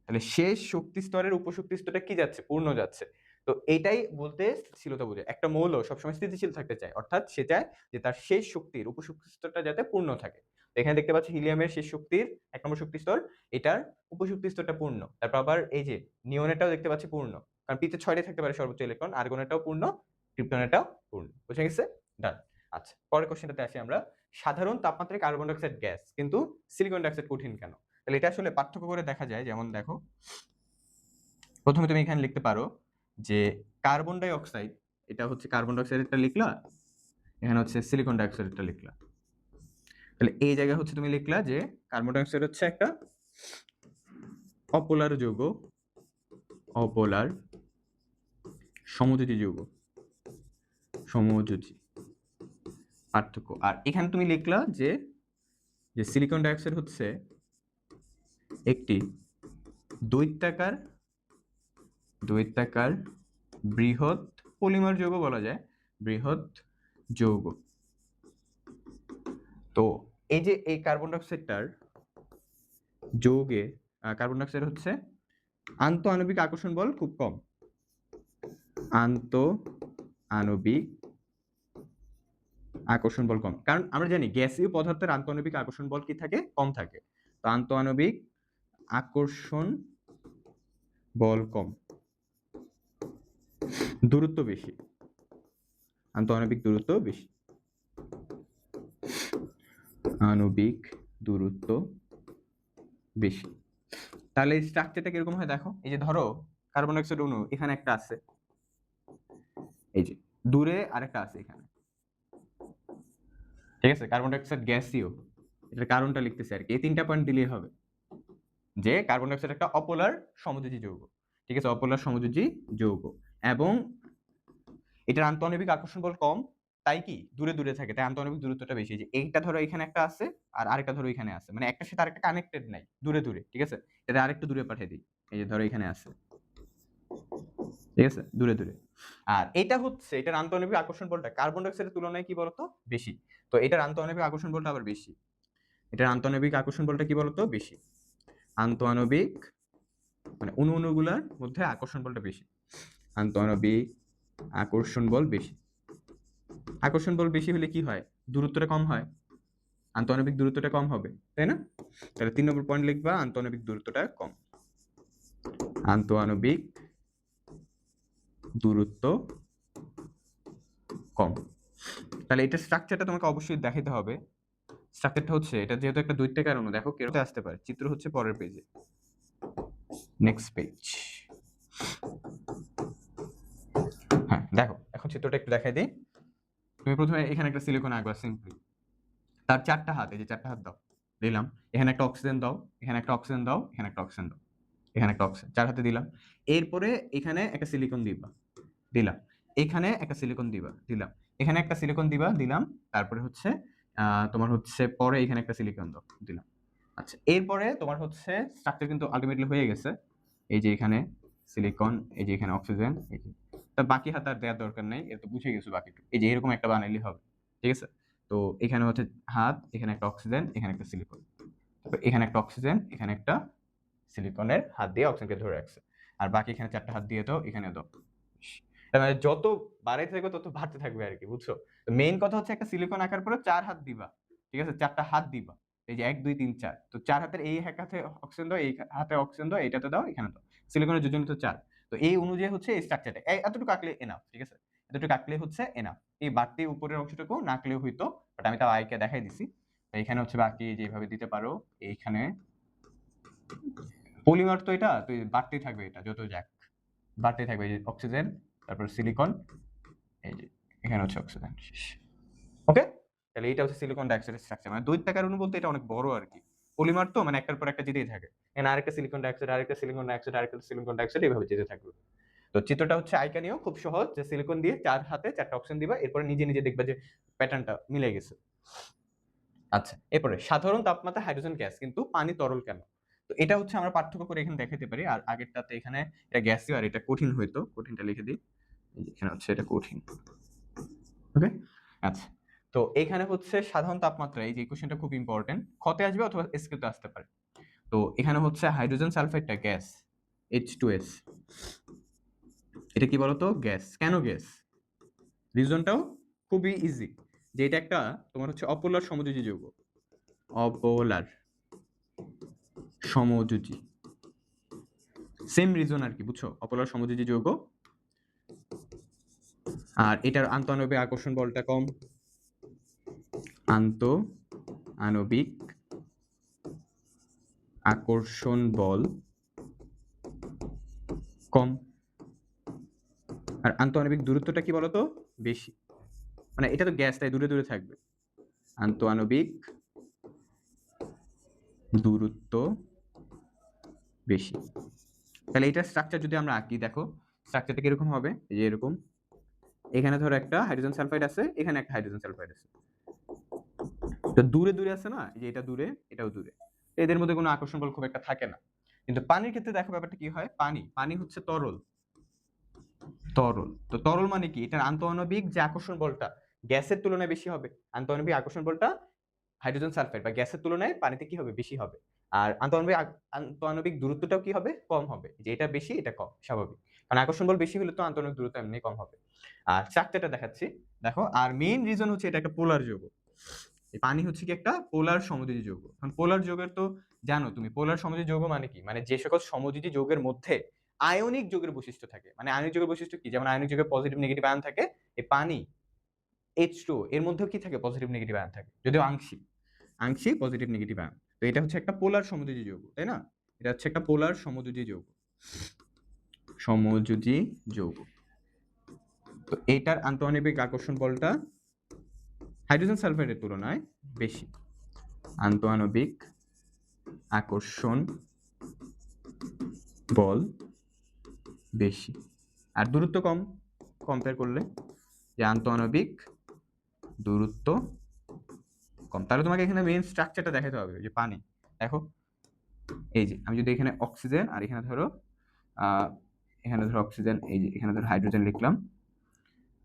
তাহলে শেষ শক্তি স্তরের উপশক্তি স্তরটা কি যাচ্ছে? পূর্ণ যাচ্ছে। তো এটাই বলতে স্থিতিশীলতা বোঝায়। একটা মৌল সবসময় স্থিতিশীল থাকতে চায়, অর্থাৎ সে চায় যে তার শেষ শক্তির উপশক্তি স্তরটা যাতে পূর্ণ থাকে। এখানে দেখতে পাচ্ছি হিলিয়ামের শেষ শক্তির 1 নম্বর শক্তি স্তর, এটার উপশক্তি স্তরটা পূর্ণ। তারপর আবার এই যে নিয়নেরটাও দেখতে পাচ্ছি পূর্ণ, কারণ পিতে 6টাই থাকতে পারে সর্বোচ্চ ইলেকট্রন, আর্গনেরটাও পূর্ণ, ক্রিপ্টনেরটাও পূর্ণ। বুঝে গেছে? ডান। আচ্ছা, পরের কোশ্চেনটাতে আসি আমরা। সাধারণ তাপমাত্রায় কার্বন ডাই অক্সাইড গ্যাস, কিন্তু সিলিকন ডাই অক্সাইড কঠিন কেন? তাহলে এটা আসলে পার্থক্য করে দেখা যায়। যেমন দেখো, প্রথমে তুমি এখানে লিখতে পারো যে কার্বন ডাই অক্সাইড, এটা হচ্ছে কার্বন ডাই অক্সাইডটা লিখলা, এখানে হচ্ছে সিলিকন ডাই অক্সাইডটা লিখলা। তাহলে এই জায়গায় হচ্ছে তুমি লিখলা যে কার্বন ডাই অক্সাইড হচ্ছে একটা অপোলার যৌগ, অপোলার সমযোজী যৌগ, সমযোজী পার্থক্য। আর এখানে তুমি লিখলা যে সিলিকন ডাই অক্সাইড হচ্ছে একটি দৈত্যাকার বৃহৎ পলিমার যৌগ, বলা যায় বৃহৎ যৌগ। তো এই যে এই কার্বন ডাইঅক্সাইডটার যৌগে কার্বন ডাইঅক্সাইড হচ্ছে আন্ত আণবিক আকর্ষণ বল খুব কম, আন্ত আণবিক আকর্ষণ বল কম, কারণ আমরা জানি গ্যাসীয় পদার্থের আন্ত আণবিক আকর্ষণ বল কি থাকে, কম থাকে। তো আন্ত আণবিক আকর্ষণ বল কম, দূরত্ব বেশি, আন্ত আণবিক দূরত্ব বেশি, আণবিক দূরত্ব বেশি। তাহলে এই স্ট্রাকচারটা কিরকম হয় দেখো, এই যে ধরো কার্বন ডাইঅক্সাইড অণু এখানে একটা আছে, এই যে দূরে আরেকটা আছে এখানে, ঠিক আছে। কার্বন ডাইঅক্সাইড গ্যাসীয়, এটার কারণটা লিখতেছি আর কি, এই তিনটা পয়েন্ট দিলেই হবে যে কার্বন ডাইঅক্সাইড একটা অপোলার সমযোজী যৌগ, ঠিক আছে, অপোলার সমযোজী যৌগ, এবং এটার আন্তঃআণবিক আকর্ষণ বল কম, তাই কি দূরে দূরে থাকে, তাই আন্তঃআণবিক দূরত্বটা বেশি। যে এইটা ধরো এখানে একটা আছে আর আরেকটা ধরো এখানে আছে, মানে একটার সাথে আরেকটা কানেক্টেড নাই, দূরে দূরে, ঠিক আছে। এটা আরেকটু দূরে পাঠিয়ে দিই, এই যে ধরো এখানে আছে, ঠিক আছে, দূরে দূরে। আর এটা হচ্ছে এটার আন্তঃআণবিক আকর্ষণ বলটা কার্বন ডাইঅক্সাইডের তুলনায় কি বলতো বেশি, তো এটার আন্তঃআণবিক আকর্ষণ বলটা আবার বেশি, এটার আন্তঃআণবিক আকর্ষণ বলটা কি বলতো বেশি, আন্তঃআণবিক মানে অণুগুলার মধ্যে আকর্ষণ বলটা বেশি, আন্তঃআণবিক আকর্ষণ বল বেশি। আকর্ষণ বল বেশি হলে কি হয়, দূরত্বটা কম হয়, আন্তঃআণবিক দূরত্বটা কম হবে, তাই না? তাহলে 3 নম্বর পয়েন্ট লিখবা আন্তঃআণবিক দূরত্বটা কম, আন্তঃআণবিক দূরত্ব কম। তাহলে এটা স্ট্রাকচারটা তোমাকে অবশ্যই দেখাতে হবে। স্ট্রাকচারটা হচ্ছে এটা যেহেতু একটা দৈত্যাকার অণু, দেখো কেরোতে আসতে পারে, চিত্র হচ্ছে পরের পেজে, নেক্সট পেজ। হ্যাঁ দেখো এখন চিত্রটা একটু দেখাই দিই। তুমি প্রথমে এখানে একটা সিলিকন আঁকবা সিম্পলি, তার 4টা হাত, এই যে 4টা হাত দাও, দিলাম। এখানে একটা অক্সিজেন দাও, এখানে একটা অক্সিজেন দাও, এখানে একটা অক্সিজেন দাও, এখানে একটা অক্সিজেন, 4 হাতে দিলাম। এরপরে এখানে একটা সিলিকন দিবা, দিলাম। এখানে একটা সিলিকন দিবা, দিলাম। এখানে একটা সিলিকন দিবা, দিলাম। তারপরে হচ্ছে তোমার হচ্ছে পরে এখানে একটা সিলিকন দাও, দিলাম। আচ্ছা, এরপরে তোমার হচ্ছে স্ট্রাকচার কিন্তু আলটিমেটলি হয়ে গেছে। এই যে এখানে সিলিকন, এই যে এখানে অক্সিজেন, এই যে। তা বাকি হাত আর দেওয়ার দরকার নাই, এটা তো বুঝে গেছো বাকিটুকু। এই যে এরকম একটা বানাইলেই হবে, ঠিক আছে। তো এখানে হচ্ছে হাত, এখানে একটা অক্সিজেন, এখানে একটা সিলিকন, তারপর এখানে একটা অক্সিজেন, এখানে একটা সিলিকনের হাত দিয়ে অক্সিজেনকে ধরে রাখছে। আর বাকি এখানে 4টা হাত দিয়ে দাও, এখানে দাও। তার মানে যত বাড়াইতে থাকবে তত বাড়তে থাকবে আর কি, বুঝছো? তো মেইন কথা হচ্ছে একটা সিলিকন আঁকার পরে 4 হাত দিবা, ঠিক আছে, 4টা হাত দিবা। এই যে 1 2 3 4, তো 4 হাতের এই এক হাতে অক্সিজেন দাও, এই হাতে অক্সিজেন দাও, এইটাতে দাও, এখানে দাও। সিলিকনের যোজন তো 4। তো এই অনুযায়ী হচ্ছে এই স্ট্রাকচারটা এতটুকু আঁকলে এনাফ, ঠিক আছে, এতটুকু আঁকলে হচ্ছে এনাফ। এই বাড়তি উপরের অংশটুকু না আঁকলেও হইতো, বাট আমি তাও আইকে দেখাই দিছি। তো এখানে হচ্ছে বাকি যেভাবে দিতে পারো, এইখানে পলিমার তো এটা তো বাড়তেই থাকবে, এটা যত যাক বাড়তেই থাকবে। এই যে অক্সিজেন, তারপর সিলিকন, এই যে এখানে হচ্ছে অক্সিজেন, ওকে। তাহলে এটা হচ্ছে সিলিকন ডাইঅক্সাইডের স্ট্রাকচার, মানে দৈত্যাকার অণু বলতে এটা অনেক বড় আর কি। পলিমার তো মানে একটার পর একটা যেতেই থাকে, এখানে আরেকটা সিলিকন ডাইঅক্সাইড, আরেকটা সিলিকন ডাইঅক্সাইড, আরেকটা সিলিকন ডাইঅক্সাইড, এইভাবে যেতে থাকবে। তো চিত্রটা হচ্ছে আইকানিও খুব সহজ, যে সিলিকন দিয়ে 4 হাতে 4টা অক্সিজেন দিবা, এরপরে নিজে নিজে দেখবা যে প্যাটার্নটা মিলে গেছে। আচ্ছা, এরপরে সাধারণ তাপমাত্রা হাইড্রোজেন গ্যাস কিন্তু পানি তরল কেন? তো এটা হচ্ছে আমরা পার্থক্য করে এখানে দেখাতে পারি। আর আগেরটাতে এখানে এটা গ্যাসীয় আর এটা কঠিন হইতো, কঠিনটা লিখে দিই, এখানে হচ্ছে এটা কঠিন, ওকে। আচ্ছা, তো এখানে হচ্ছে সাধারণ তাপমাত্রা, এই যে কোশ্চেনটা খুব ইম্পর্টেন্ট, ক্ষতে আসবে অথবা এসকিউতে আসতে পারে। তো এখানে হচ্ছে হাইড্রোজেন সালফাইডটা গ্যাস, H2S, এটা কি বলতো গ্যাস। কেন গ্যাস? রিজনটাও খুবই ইজি, যে এটা একটা তোমার হচ্ছে অপোলার সমযোজী যৌগ, অপোলার সমযোজী, সেম রিজন আর কি, বুঝছো, অপোলার সমযোজী যৌগ। আর এটার আন্তঃআণবিক আকর্ষণ বলটা কম, আন্তঃআণবিক আকর্ষণ বল কম। আর আন্তঃআণবিক দূরত্বটা কি বলতো বেশি, মানে এটা তো গ্যাস তাই দূরে দূরে থাকবে, আন্তঃআণবিক দূরত্ব বেশি। তাহলে এটা স্ট্রাকচার যদি আমরা আঁকি, দেখো স্ট্রাকচারটা কিরকম হবে, এই যে এরকম। এখানে ধরো একটা হাইড্রোজেন সালফাইড আছে, এখানে একটা হাইড্রোজেন সালফাইড আছে, তো দূরে দূরে আছে না, এই যে এটা দূরে, এটাও দূরে, এদের মধ্যে কোনো আকর্ষণ বল খুব একটা থাকে না। কিন্তু পানির ক্ষেত্রে দেখো ব্যাপারটা কি হয়, পানি পানি হচ্ছে তরল, তরল। তো তরল মানে কি, এটার আন্তঃআণবিক যে আকর্ষণ বলটা গ্যাসের তুলনায় বেশি হবে, আন্তঃআণবিক আকর্ষণ বলটা হাইড্রোজেন সালফাইড বা গ্যাসের তুলনায় পানিতে কি হবে, বেশি হবে। আর আন্তঃআণবিক দূরত্বটাও কি হবে, কম হবে। যে এটা বেশি এটা কম, স্বাভাবিক, কারণ আকর্ষণ বল বেশি হলে তো আন্তঃআণবিক দূরত্ব এমনি কম হবে। আর স্ট্রাকচারটা দেখাচ্ছি, দেখো। আর মেইন রিজন হচ্ছে এটা একটা পোলার যৌগ। এই পানি হচ্ছে কি একটা পোলার সমযোজী যৌগ। কারণ পোলার যৌগের তো জানো তুমি, পোলার সমযোজী যৌগ মানে কি, মানে যে সকল সমযোজী যৌগের মধ্যে আয়নিক যৌগের বৈশিষ্ট্য থাকে। মানে আয়নিক যৌগের বৈশিষ্ট্য কি, যেমন আয়নিক যৌগের পজিটিভ নেগেটিভ আয়ন থাকে, এই পানি H2 এর মধ্যেও কি থাকে, পজিটিভ নেগেটিভ আয়ন থাকে, যদিও আংশিক আংশিক পজিটিভ নেগেটিভ আয়ন। তো এটা হচ্ছে একটা পোলার সমযোজী যৌগ, তাই না? এটা হচ্ছে একটা পোলার সমযোজী যৌগ, সমযোজী যৌগ। তো এইটার আন্তঃআণবিক আকর্ষণ বলটা হাইড্রোজেন সালফাইডের তুলনায় বেশি। আন্তঃআণবিক আকর্ষণ বল বেশি, আর দূরত্ব কম কম্পেয়ার করলে, যে আন্তঃআণবিক দূরত্ব কম। তাহলে তোমাকে এখানে মেইন স্ট্রাকচারটা দেখাতে হবে, যে পানি দেখো, এই যে আমি যদি এখানে অক্সিজেন আর এখানে ধরো অক্সিজেন, এই যে এখানে ধরো হাইড্রোজেন লিখলাম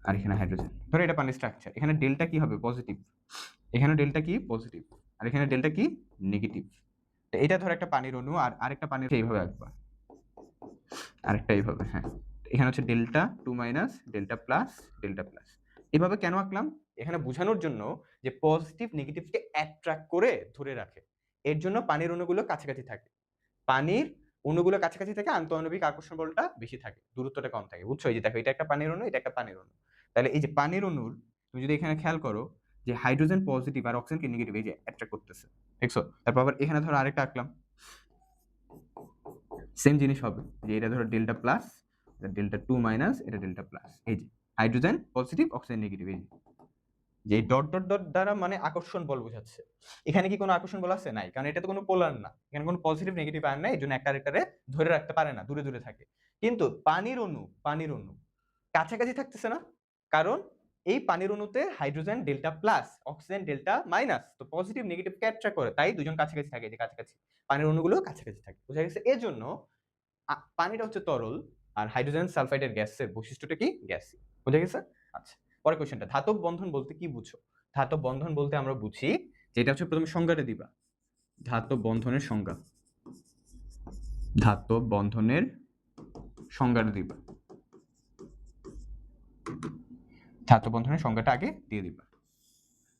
আর এখানে হাইড্রোজেন, ধরো এটা পানির স্ট্রাকচার। এখানে ডেল্টা কি হবে, পজিটিভ, এখানে ডেল্টা কি পজিটিভ, আর এখানে ডেল্টা কি নেগেটিভ। তো এটা ধরো একটা পানির অণু, আর আরেকটা পানির এইভাবে আঁকবা, আরেকটা এইভাবে, হ্যাঁ। এখানে হচ্ছে delta 2 minus, delta plus, delta plus. এভাবে কেন আঁকলাম, এখানে বোঝানোর জন্য যে পজিটিভ নেগেটিভকে অ্যাট্রাক্ট করে ধরে রাখে, এর জন্য পানির অণুগুলো কাছাকাছি থাকে। পানির অণুগুলো কাছাকাছি থাকে, আন্তঃআণবিক আকর্ষণ বলটা বেশি থাকে, দূরত্বটা কম থাকে, বুঝছো? এই যে দেখো, এটা একটা পানির অণু, এটা একটা পানির অণু। তাহলে এই যে পানির অণুর, তুমি যদি এখানে খেয়াল করো যে হাইড্রোজেন পজিটিভ আর অক্সিজেন কি নেগেটিভ, এই যে অ্যাট্রাক্ট করতেছে, দেখছো? তারপর আবার এখানে ধরো আরেকটা আঁকলাম, সেম জিনিস হবে, যে এটা ধরো ডেল্টা প্লাস, ডেল্টা 2 মাইনাস, এটা ডেল্টা প্লাস, এই যে হাইড্রোজেন পজিটিভ অক্সিজেন নেগেটিভ, এই যে ডট ডট ডট দ্বারা মানে আকর্ষণ বল বোঝাচ্ছে। এখানে কি কোনো আকর্ষণ বল আছে? নাই, কারণ এটা তো কোনো পোলার না, এখানে কোনো পজিটিভ নেগেটিভ আয়ন নাই, এই জন্য একটা আরেকটারে ধরে রাখতে পারে না, দূরে দূরে থাকে। কিন্তু পানির অণু কাছাকাছি থাকতেছে না, কারণ এই পানির অণুতে hydrogen delta plus, oxygen delta minus, তো পজিটিভ নেগেটিভ ক্যাট্রা করে, তাই দুজন কাছাকাছি থাকে, যে কাছাকাছি পানির অণুগুলো কাছাকাছি থাকে, বুঝা গেছে? এর জন্য পানিটা হচ্ছে তরল, আর হাইড্রোজেন সালফাইডের গ্যাসের বৈশিষ্ট্যটা কি, গ্যাসি, বুঝা গেছে? আচ্ছা, পরের কোশ্চেনটা, ধাতব বন্ধন বলতে কি বুঝো? ধাতব বন্ধন বলতে আমরা বুঝি, যেটা হচ্ছে প্রথমে সংজ্ঞাটা দিবা, ধাতব বন্ধনের সংজ্ঞা, ধাতব বন্ধনের সংজ্ঞাটা দিবা, ধাতব বন্ধনের সংজ্ঞাটা আগে দিয়ে দিবা।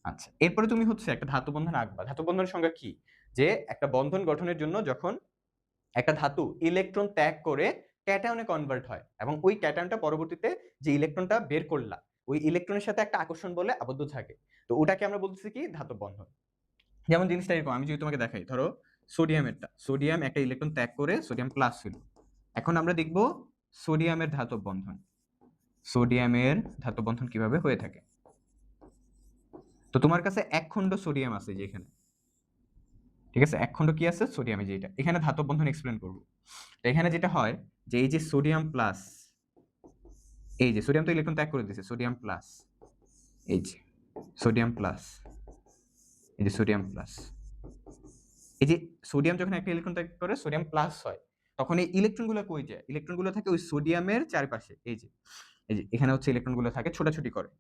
আচ্ছা, এরপরে তুমি হচ্ছে একটা ধাতব বন্ধন আঁকবা। ধাতব বন্ধনের সংজ্ঞা কি, যে একটা বন্ধন গঠনের জন্য যখন একটা ধাতু ইলেকট্রন ত্যাগ করে ক্যাটায়নে কনভার্ট হয়, এবং ওই ক্যাটায়নটা পরবর্তীতে যে ইলেকট্রনটা বের করলা, ওই ইলেকট্রনের সাথে একটা আকর্ষণ বলে আবদ্ধ থাকে, তো ওটাকে আমরা বলতেছি কি, ধাতব বন্ধন। যেমন জিনিসটা এরকম, আমি যদি তোমাকে দেখাই, ধরো সোডিয়াম একটা ইলেকট্রন ত্যাগ করে সোডিয়াম প্লাস ছিল। এখন আমরা দেখব সোডিয়ামের ধাতব বন্ধন, সোডিয়ামের ধাতব বন্ধন কিভাবে হয়ে থাকে। তো তোমার কাছে এক খণ্ড সোডিয়াম আছে, যে এখানে, ঠিক আছে, এক খণ্ড কি আছে, সোডিয়ামে, যেটা এখানে ধাতব বন্ধন এক্সপ্লেন করব। তো এখানে যেটা হয়, যে এই যে সোডিয়াম প্লাস, এই যে সোডিয়াম তো ইলেকট্রন ত্যাগ করে দিয়েছে, সোডিয়াম প্লাস, এই যে সোডিয়াম প্লাস, এই যে সোডিয়াম প্লাস, এই যে সোডিয়াম যখন একটা ইলেকট্রন ত্যাগ করে সোডিয়াম প্লাস হয়, তখন এই ইলেকট্রনগুলো কই যায়, ইলেকট্রনগুলো থাকে ওই সোডিয়ামের চারপাশে, এই যে এখানে হচ্ছে ইলেকট্রনগুলো থাকে, ছোটাছুটি করে।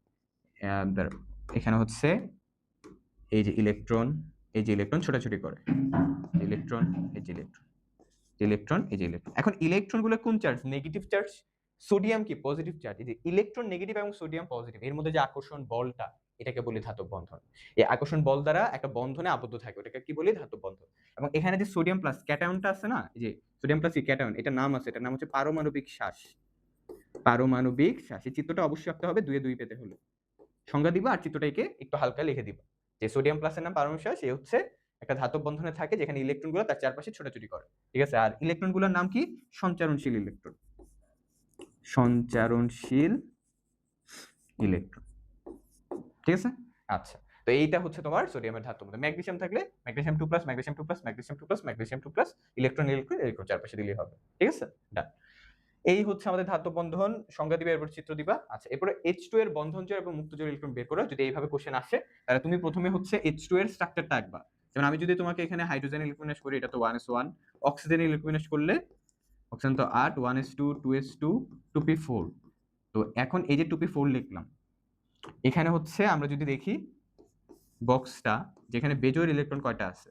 এখানে হচ্ছে এই যে ইলেকট্রন, এই যে ইলেকট্রন ছোটাছুটি করে, ইলেকট্রন, এই যে ইলেকট্রন, ইলেকট্রন, এই যে ইলেকট্রন। এখন ইলেকট্রনগুলো কোন চার্জ, নেগেটিভ চার্জ, সোডিয়াম কি পজিটিভ চার্জ। এই যে ইলেকট্রন নেগেটিভ এবং সোডিয়াম পজিটিভ, এর মধ্যে যে আকর্ষণ বলটা, এটাকে বলি ধাতব বন্ধন। এই আকর্ষণ বল দ্বারা একটা বন্ধনে আবদ্ধ থাকে, ওটাকে কি বলি, ধাতব বন্ধন। এবং এখানে যে সোডিয়াম প্লাস ক্যাটায়নটা আছে না, এই যে সোডিয়াম প্লাস ক্যাটায়ন, এটা নাম আছে, এটার নাম হচ্ছে পারমাণবিক শ্বাস, পারমাণবিক শ্বাস। এই চিত্রটা অবশ্যই আঁকতে হবে, 2 এ 2 পেতে হলে সংজ্ঞা দিবা, আর চিত্রটাকে একটু হালকা লিখে দিবা, যে সোডিয়াম প্লাসের নাম পারমাণবিক শ্বাস, এ হচ্ছে একটা ধাতব বন্ধনে থাকে, যেখানে ইলেকট্রনগুলো তার চারপাশে ছোটাছুটি করে, ঠিক আছে। আর ইলেকট্রনগুলোর নাম কি, সঞ্চারণশীল ইলেকট্রন, সঞ্চারণশীল ইলেকট্রন, ঠিক আছে। আচ্ছা, তো এইটা হচ্ছে তোমার সোডিয়ামের ধাতব বন্ধন। ম্যাগনেসিয়াম থাকলে magnesium 2 plus, magnesium 2 plus, magnesium 2 plus, magnesium 2 plus, electron electron electron চারপাশে দিলেই হবে, ঠিক আছে, ডান। এই হচ্ছে আমাদের ধাতব বন্ধন, সংজ্ঞা দিবা, এরপর চিত্র দিবা। আচ্ছা, এরপরে H2 এর বন্ধন জোড় এবং মুক্ত জোড় ইলেকট্রন বের করো। যদি এইভাবে কোশ্চেন আসে, তাহলে তুমি প্রথমে হচ্ছে H2 এর স্ট্রাকচারটা আঁকবা। যেমন আমি যদি তোমাকে এখানে হাইড্রোজেন ইলেকট্রনিশ করি, এটা তো 1s1, অক্সিজেন ইলেকট্রনিশ করলে, অক্সিজেন তো 8, 1s2, 2s2, 2p4। তো এখন এই যে 2p4 লিখলাম, এখানে হচ্ছে আমরা যদি দেখি বক্সটা যেখানে বেজোর ইলেকট্রন কয়টা আছে,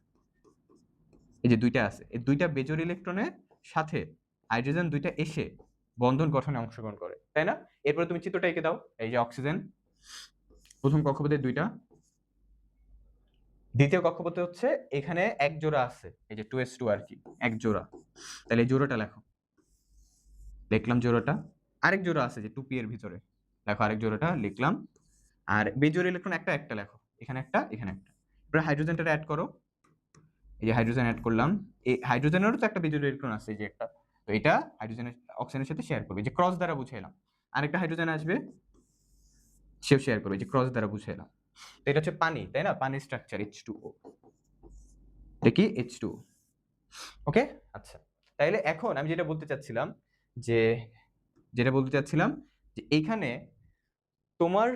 এই যে দুইটা আছে, এই দুইটা বেজোর ইলেকট্রনের সাথে হাইড্রোজেন দুইটা এসে বন্ধন গঠনে অংশগ্রহণ করে, তাই না? এরপরে তুমি চিত্রটা এঁকে দাও। এই যে অক্সিজেন প্রথম কক্ষপথে দুইটা, দ্বিতীয় কক্ষপথে হচ্ছে এখানে এক জোড়া আছে, এই যে 2s2 আর কি, এক জোড়া। তাহলে এই জোড়াটা লেখো, লিখলাম জোড়াটা। আরেক জোড়া আছে যে 2p এর ভিতরে, লেখো আরেক জোড়াটা লিখলাম। আর বেজোর ইলেকট্রন একটা একটা লেখো, এখানে একটা এখানে একটা। এবার হাইড্রোজেনটা অ্যাড করো, এই যে হাইড্রোজেন অ্যাড করলাম। এই হাইড্রোজেনেরও তো একটা বেজোর ইলেকট্রন আছে, এই যে একটা, তো এটা হাইড্রোজেনের অক্সিজেনের সাথে শেয়ার করবে, যে ক্রস দ্বারা বুঝাইলাম। আরেকটা হাইড্রোজেন আসবে, সেও শেয়ার করবে, যে ক্রস দ্বারা বুঝাইলাম। তো এটা হচ্ছে পানি, তাই না? পানির স্ট্রাকচার H2O, দেখি H2O। ওকে, আচ্ছা। তাইলে এখন আমি যেটা বলতে চাচ্ছিলাম যে এইখানে তোমার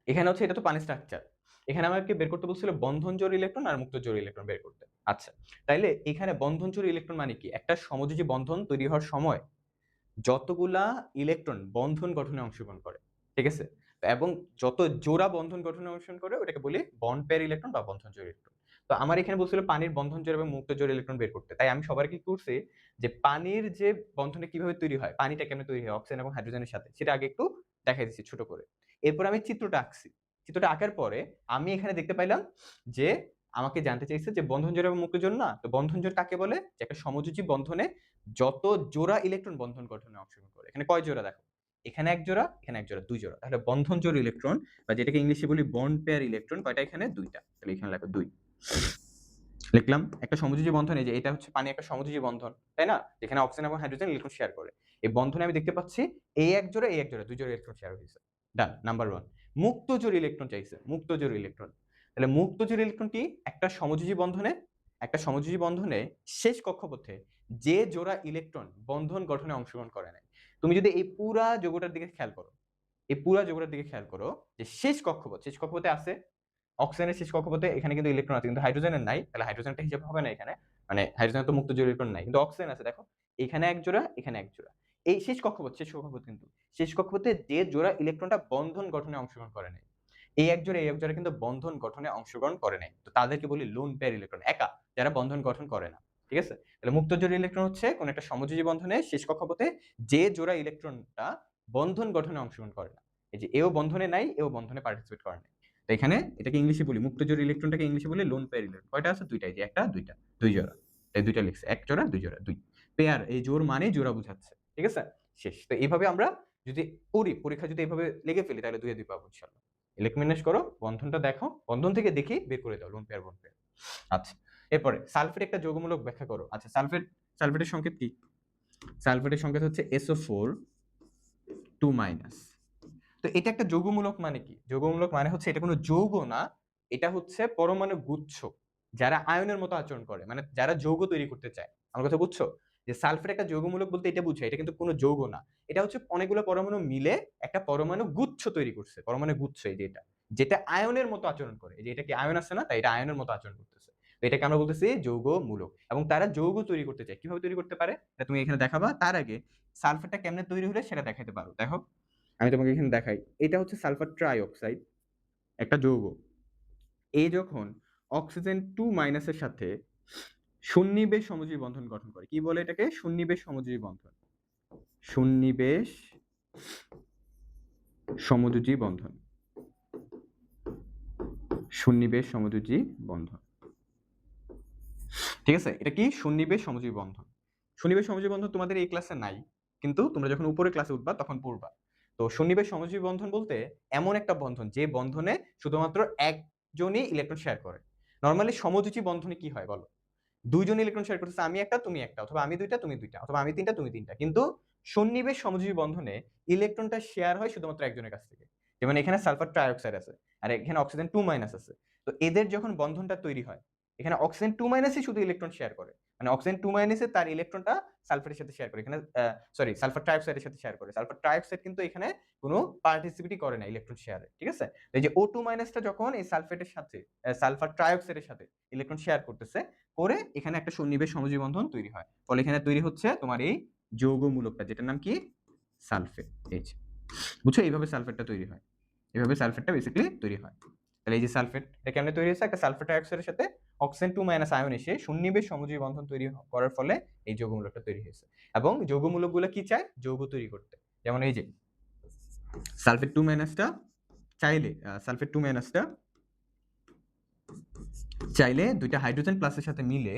এখানে হচ্ছে এটা তো পানি স্ট্রাকচার, এখানে আমাকে বের করতে বলছিল বন্ধন জোড় ইলেকট্রন আর মুক্ত জোড় ইলেকট্রন বের করতে। আচ্ছা, তাইলে এখানে বন্ধন জোড় ইলেকট্রন মানে কি? একটা সমযোজী বন্ধন তৈরি হওয়ার সময় যতগুলা ইলেকট্রন বন্ধন গঠনে অংশগ্রহণ করে, ঠিক আছে? এবং যত জোড়া বন্ধন গঠনে অংশগ্রহণ করে ওটাকে বলি বন্ড পেয়ার ইলেকট্রন বা বন্ধন জোড় ইলেকট্রন। তো আমার এখানে বলছিল পানির বন্ধন জোড় এবং মুক্ত জোড় ইলেকট্রন বের করতে, তাই আমি সবার কি করছি যে পানির যে বন্ধনে কিভাবে তৈরি হয়, পানিটা কেমনে তৈরি হয় অক্সিজেন এবং হাইড্রোজেনের সাথে, সেটা আগে একটু দেখাই দিচ্ছি ছোট করে। এরপর আমি চিত্রটা আঁকছি, চিত্রটা আঁকার পরে আমি এখানে দেখতে পাইলাম যে আমাকে জানতে চাইছে যে বন্ধন জোড় এবং মুক্ত জোড় না, তো বন্ধন জোড় কাকে বলে? যে একটা সমযোজী বন্ধনে যত জোড়া ইলেকট্রন বন্ধন গঠনে অংশগ্রহণ করে। এখানে কয় জোড়া দেখো, এখানে এক জোড়া, এখানে এক জোড়া, দুই জোড়া। তাহলে বন্ধন জোড় ইলেকট্রন বা যেটাকে ইংলিশে বলি বন্ড পেয়ার ইলেকট্রন কয়টা? এখানে দুইটা। তাহলে এখানে লেখো দুই, লিখলাম। একটা সমযোজী বন্ধন, এই যে এটা হচ্ছে পানি একটা সমযোজী বন্ধন, তাই না? যেখানে অক্সিজেন এবং হাইড্রোজেন ইলেকট্রন শেয়ার করে। এই বন্ধনে আমি দেখতে পাচ্ছি এই এক জোড়া এই এক জোড়া, দুই জোড়া ইলেকট্রন শেয়ার হয়েছে। ডান, নাম্বার 1। মুক্ত জোড় ইলেকট্রন চাইছে, মুক্ত জোড় ইলেকট্রন। তাহলে মুক্ত জোড় ইলেকট্রন কি? একটা সমযোজী বন্ধনে শেষ কক্ষপথে যে জোড়া ইলেকট্রন বন্ধন গঠনে অংশগ্রহণ করে না। তুমি যদি এই পুরা যৌগটার দিকে খেয়াল করো, এই পুরা যৌগটার দিকে খেয়াল করো, যে শেষ কক্ষপথে আছে অক্সিজেনের শেষ কক্ষপথে, এখানে কিন্তু ইলেকট্রন আছে কিন্তু হাইড্রোজেনের নাই, তাহলে হাইড্রোজেনটা হিসাব হবে না এখানে। মানে হাইড্রোজেনের তো মুক্ত জোড় ইলেকট্রন নাই, কিন্তু অক্সিজেন আছে, দেখো এখানে এক জোড়া এখানে এক জোড়া। এই শেষ কক্ষপথ কিন্তু শেষ কক্ষপথে যে জোড়া ইলেকট্রনটা বন্ধন গঠনে অংশগ্রহণ করে নাই, এই এক জোড়া কিন্তু বন্ধন গঠনে অংশগ্রহণ করে নাই, তো তাদেরকে বলি লোন পেয়ার ইলেকট্রন, একা যারা বন্ধন গঠন করে না, ঠিক আছে? তাহলে মুক্ত জোড় ইলেকট্রন হচ্ছে কোন একটা সমযোজী বন্ধনে শেষ কক্ষপথে যে জোড়া ইলেকট্রনটা বন্ধন গঠনে অংশগ্রহণ করে না, এই যে এও বন্ধনে নাই এও বন্ধনে পার্টিসিপেট করে না। তো এখানে এটাকে ইংলিশে বলি মুক্ত জোড় ইলেকট্রনটাকে ইংলিশে বলি লোন পেয়ার ইলেকট্রন। কয়টা আছে? দুইটা, এই যে একটা দুইটা, দুই জোড়া, এই দুইটা লিখছে, এক জোড়া দুই জোড়া, দুই পেয়ার, এই জোড় মানে জোড়া বোঝাচ্ছে, ঠিক আছে? শেষ। তো এইভাবে আমরা যদি পরীক্ষা যদি এইভাবে লিখে ফেলি তাহলে দুই পাবো ইনশাআল্লাহ। ইলেকট্রন করো, বন্ধনটা দেখো, বন্ধন থেকে দেখি বের করে দাও লোন পেয়ার বন্ড পেয়ার। আচ্ছা, এরপরে সালফেট একটা যৌগমূলক ব্যাখ্যা করো। আচ্ছা, সালফেটের সংকেত কি? সালফেটের সংকেত হচ্ছে SO4 2-। তো এটা একটা যৌগমূলক মানে কি? যৌগমূলক মানে হচ্ছে এটা কোনো যৌগ না, এটা হচ্ছে পরমাণু গুচ্ছ যারা আয়নের মতো আচরণ করে, মানে যারা যৌগ তৈরি করতে চায়। আমার কথা বুঝছো? যে সালফেট একটা যৌগমূলক বলতে এটা বুঝায়, এটা কিন্তু কোনো যৌগ না, এটা হচ্ছে অনেকগুলো পরমাণু মিলে একটা পরমাণু গুচ্ছ তৈরি করছে, পরমাণু গুচ্ছ, এই যে এটা, যেটা আয়নের মতো আচরণ করে, এই যে এটা কি আয়ন আছে না, তাই এটা আয়নের মতো আচরণ করতেছে, তো এটাকে আমরা বলতেছি যৌগমূলক। এবং তারা যৌগ তৈরি করতে চায়, কিভাবে তৈরি করতে পারে এটা তুমি এখানে দেখাবা, তার আগে সালফেটটা কেমনে তৈরি হলে সেটা দেখাতে পারো। দেখো আমি তোমাকে এখানে দেখাই, এটা হচ্ছে সালফার ট্রাইঅক্সাইড, একটা যৌগ। এই যখন অক্সিজেন 2- এর সাথে সন্নিবেশ সমযোজী বন্ধন গঠন করে, কি বলে এটাকে? সন্নিবেশ সমযোজী বন্ধন, সন্নিবেশ সমযোজী বন্ধন, সন্নিবেশ সমযোজী বন্ধন, ঠিক আছে? এটা কি? সন্নিবেশ সমযোজী বন্ধন। সন্নিবেশ সমযোজী বন্ধন তোমাদের এই ক্লাসে নাই, কিন্তু তোমরা যখন উপরে ক্লাসে উঠবা তখন পড়বা। তো সন্নিবেশ সমযোজী বন্ধন বলতে এমন একটা বন্ধন যে বন্ধনে শুধুমাত্র একজনই ইলেকট্রন শেয়ার করে। নরমালি সমযোজী বন্ধনে কি হয় বলো? দুইজন ইলেকট্রন শেয়ার করতেছে, আমি একটা তুমি একটা, অথবা আমি দুইটা তুমি দুইটা, অথবা আমি তিনটা তুমি তিনটা। কিন্তু সন্নিবেশ সমযোজী বন্ধনে ইলেকট্রনটা শেয়ার হয় শুধুমাত্র একজনের কাছ থেকে। যেমন এখানে সালফার ট্রাইঅক্সাইড আছে আর এখানে অক্সিজেন 2- আছে, তো এদের যখন বন্ধনটা তৈরি হয়, এখানে অক্সিজেন 2- শুধু ইলেকট্রন শেয়ার করে, মানে অক্সিজেন 2- তার ইলেকট্রনটা সালফারের সাথে শেয়ার করে, এখানে সরি সালফার ট্রাইঅক্সাইডের সাথে শেয়ার করে। সালফার ট্রাইঅক্সাইড কিন্তু এখানে কোনো পার্টিসিপেটই করে না ইলেকট্রন শেয়ারে, ঠিক আছে? এই যে O2- যখন এই সালফেটের সাথে সালফার ট্রাইঅক্সাইডের সাথে ইলেকট্রন শেয়ার করতেছে, করে এখানে একটা সন্নিবেশ সমযোজী বন্ধন তৈরি হয়, ফলে এখানে তৈরি হচ্ছে তোমার এই যৌগমূলকটা, যেটার নাম কি? সালফেট। এই বুঝছো, এইভাবে সালফেটটা তৈরি হয়, এইভাবে সালফেটটা বেসিক্যালি তৈরি হয়। তাহলে এই যে সালফেট, এটা কেমনে তৈরি হয়েছে? একটা সালফার ডাইঅক্সাইডের সাথে অক্সিজেন 2 মাইনাস আয়ন এসে সন্নিবেশ সমযোজী বন্ধন তৈরি করার ফলে এই যৌগমূলকটা তৈরি হয়েছে। এবং যৌগমূলকগুলো কি চায়? যৌগ তৈরি করতে। যেমন এই যে সালফেট 2 মাইনাসটা চাইলে সালফেট 2 মাইনাসটা চাইলে দুইটা হাইড্রোজেন প্লাসের সাথে মিলে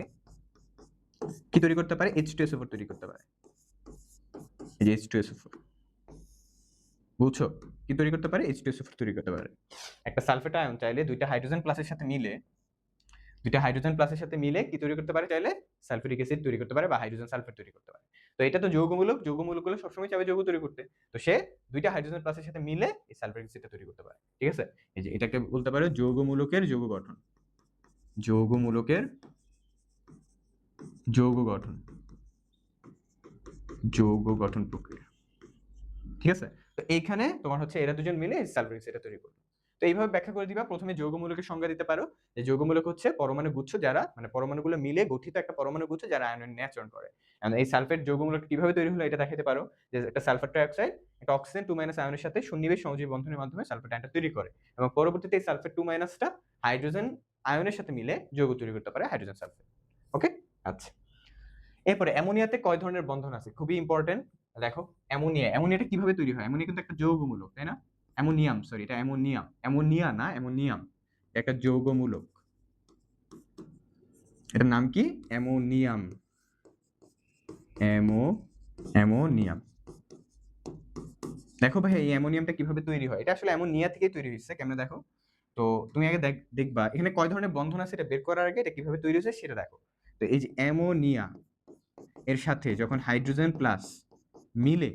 কি তৈরি করতে পারে? H2SO4 তৈরি করতে পারে। এই যে H2SO4, বুঝছো? কি তৈরি করতে পারে? H2SO4 তৈরি করতে পারে। একটা সালফেট আয়ন চাইলে দুইটা হাইড্রোজেন প্লাসের সাথে মিলে কি তৈরি করতে পারে? চাইলে সালফিউরিক অ্যাসিড তৈরি করতে পারে বা হাইড্রোজেন সালফেট তৈরি করতে পারে। তো এটা তো যৌগমূলকগুলো সবসময় চাইবে যৌগ তৈরি করতে। তো সে দুইটা হাইড্রোজেন প্লাসের সাথে মিলে এই সালফিউরিক অ্যাসিডটা তৈরি করতে পারে। ঠিক আছে? এই যে এটাকে বলতে পারো যৌগমূলকের যৌগ গঠন। যৌগমূলকের যৌগ গঠন প্রক্রিয়া। ঠিক আছে? তো এইখানে তোমার হচ্ছে এরা দুজন মিলে সালফিউরিক অ্যাসিডটা তৈরি করবে। তো এইভাবে ব্যাখ্যা করে দিবা। প্রথমে যৌগমূলকের সংজ্ঞা দিতে পারো যে যৌগমূলক হচ্ছে পরমাণু গুচ্ছ যারা মানে পরমাণুগুলো মিলে গঠিত একটা পরমাণু গুচ্ছ যারা আয়নের নিয়ে আচরণ করে। এই সালফেট যৌগমূলক কিভাবে তৈরি হলো এটা দেখাতে পারো যে একটা সালফার ডাইঅক্সাইড একটা অক্সিজেন 2 মাইনাস আয়নের সাথে সন্নিবেশ সমযোজী বন্ধনের মাধ্যমে সালফেট আয়নটা তৈরি করে এবং পরবর্তীতে এই সালফেট 2 মাইনাসটা হাইড্রোজেন আয়নের সাথে মিলে যৌগ তৈরি করতে পারে হাইড্রোজেন সালফেট। ওকে, আচ্ছা। এরপরে অ্যামোনিয়াতে কয় ধরনের বন্ধন আছে? খুবই ইম্পর্টেন্ট। দেখো অ্যামোনিয়াটা কিভাবে তৈরি হয়? অ্যামোনিয়া কিন্তু একটা যৌগমূলক, তাই না? এটা অ্যামোনিয়া না, অ্যামোনিয়াম একটা যৌগমূলক। এটার নাম কি? অ্যামোনিয়াম। অ্যামোনিয়াম। দেখো ভাই এই অ্যামোনিয়ামটা কিভাবে তৈরি হয়? এটা আসলে অ্যামোনিয়া থেকেই তৈরি হয়েছে। কেমনে দেখো? তো তুমি আগে দেখবা এখানে কয় ধরনের বন্ধন আছে এটা বের করার আগে এটা কিভাবে তৈরি হয়েছে সেটা দেখো। তো এই যে অ্যামোনিয়া এর সাথে যখন হাইড্রোজেন প্লাস মিলে,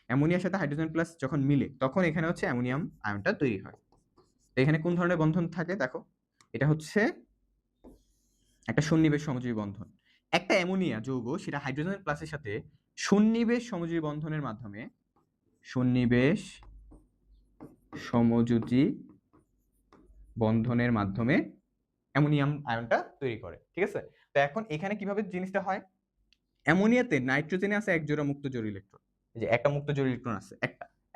অ্যামোনিয়ার সাথে হাইড্রোজেন প্লাস যখন মিলে তখন এখানে হচ্ছে অ্যামোনিয়াম আয়নটা তৈরি হয়। তো এখানে কোন ধরনের বন্ধন থাকে দেখো? এটা হচ্ছে একটা সন্নিবেশ সমযোজী বন্ধন। একটা অ্যামোনিয়া যৌগ সেটা হাইড্রোজেন প্লাসের সাথে সন্নিবেশ সমযোজী বন্ধনের মাধ্যমে অ্যামোনিয়াম আয়নটা তৈরি করে। ঠিক আছে? তো এখন এখানে কিভাবে জিনিসটা হয়? অ্যামোনিয়াতে নাইট্রোজেনে আছে এক জোড়া মুক্ত জোড় ইলেকট্রন। এই যে একটা মুক্ত জোড় ইলেকট্রন আছে,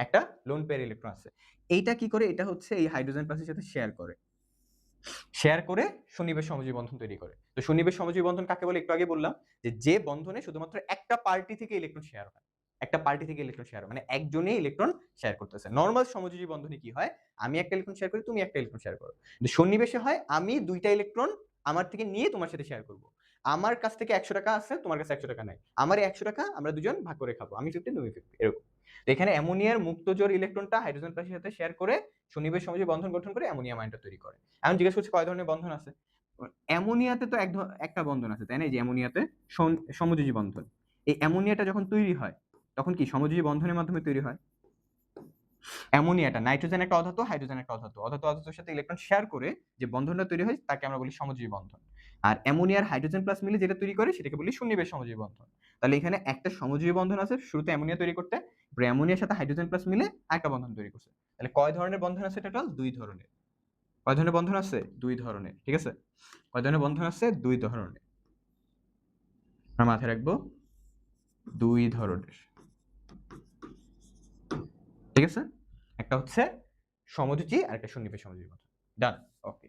একটা লোন পেয়ার ইলেকট্রন আছে। এইটা কি করে? এটা হচ্ছে এই হাইড্রোজেন প্লাসের সাথে শেয়ার করে সন্নিবেশ সমযোজী বন্ধন তৈরি করে। তো সন্নিবেশ সমযোজী বন্ধন কাকে বলে? একটু আগে বললাম যে বন্ধনে শুধুমাত্র একটা পার্টি থেকে ইলেকট্রন শেয়ার হয়। মানে একজনই ইলেকট্রন শেয়ার করতেছে। নরমাল সমযোজী বন্ধনে কি হয়? আমি একটা ইলেকট্রন শেয়ার করি, তুমি একটা ইলেকট্রন শেয়ার করো। কিন্তু সন্নিবেশে হয় আমি দুইটা ইলেকট্রন আমার থেকে নিয়ে তোমার সাথে শেয়ার করব। আমার কাছ থেকে 100 টাকা আছে, তোমার কাছে 100 টাকা নাই। আমার 100 টাকা আমরা দুজন ভাগ করে খাবো। আমি 50 তুমি 50 এরকম। তো এখানে অ্যামোনিয়ার মুক্ত জোড় ইলেকট্রনটা হাইড্রোজেন প্লাসের সাথে শেয়ার করে সন্নিবেশ সমযোজী বন্ধন গঠন করে অ্যামোনিয়াম আয়নটা তৈরি করে। এখন জিজ্ঞেস করছি কয় ধরনের বন্ধন আছে? অ্যামোনিয়াতে তো একটা বন্ধন আছে, তাই না? এই যে অ্যামোনিয়াতে সমযোজী বন্ধন। এই অ্যামোনিয়াটা যখন তৈরি হয় তখন কি সমযোজী বন্ধনের মাধ্যমে তৈরি হয়? অ্যামোনিয়াটা নাইট্রোজেন একটা অধাতু, হাইড্রোজেন একটা অধাতুর সাথে ইলেকট্রন শেয়ার করে যে বন্ধনটা তৈরি হয় তাকে আমরা বলি সমযোজী বন্ধন। আর অ্যামোনিয়ার হাইড্রোজেন প্লাস মিলে যেটা তৈরি করে সেটাকে বলি সন্নিবেশ সমযোজী বন্ধন। তাহলে এখানে একটা সমযোজী বন্ধন আছে শুরুতে অ্যামোনিয়া তৈরি করতে, অ্যামোনিয়ার সাথে হাইড্রোজেন প্লাস মিলে আরেকটা বন্ধন তৈরি করছে। তাহলে কয় ধরনের বন্ধন আছে টোটাল? 2 ধরনের। কয় ধরনের বন্ধন আছে? 2 ধরনের। ঠিক আছে? কয় ধরনের বন্ধন আছে? 2 ধরনের। আমরা মাথায় রাখবো 2 ধরনের। ঠিক আছে? একটা হচ্ছে সমযোজী আর একটা সন্নিবেশ সমযোজী বন্ধন। ডান। ওকে।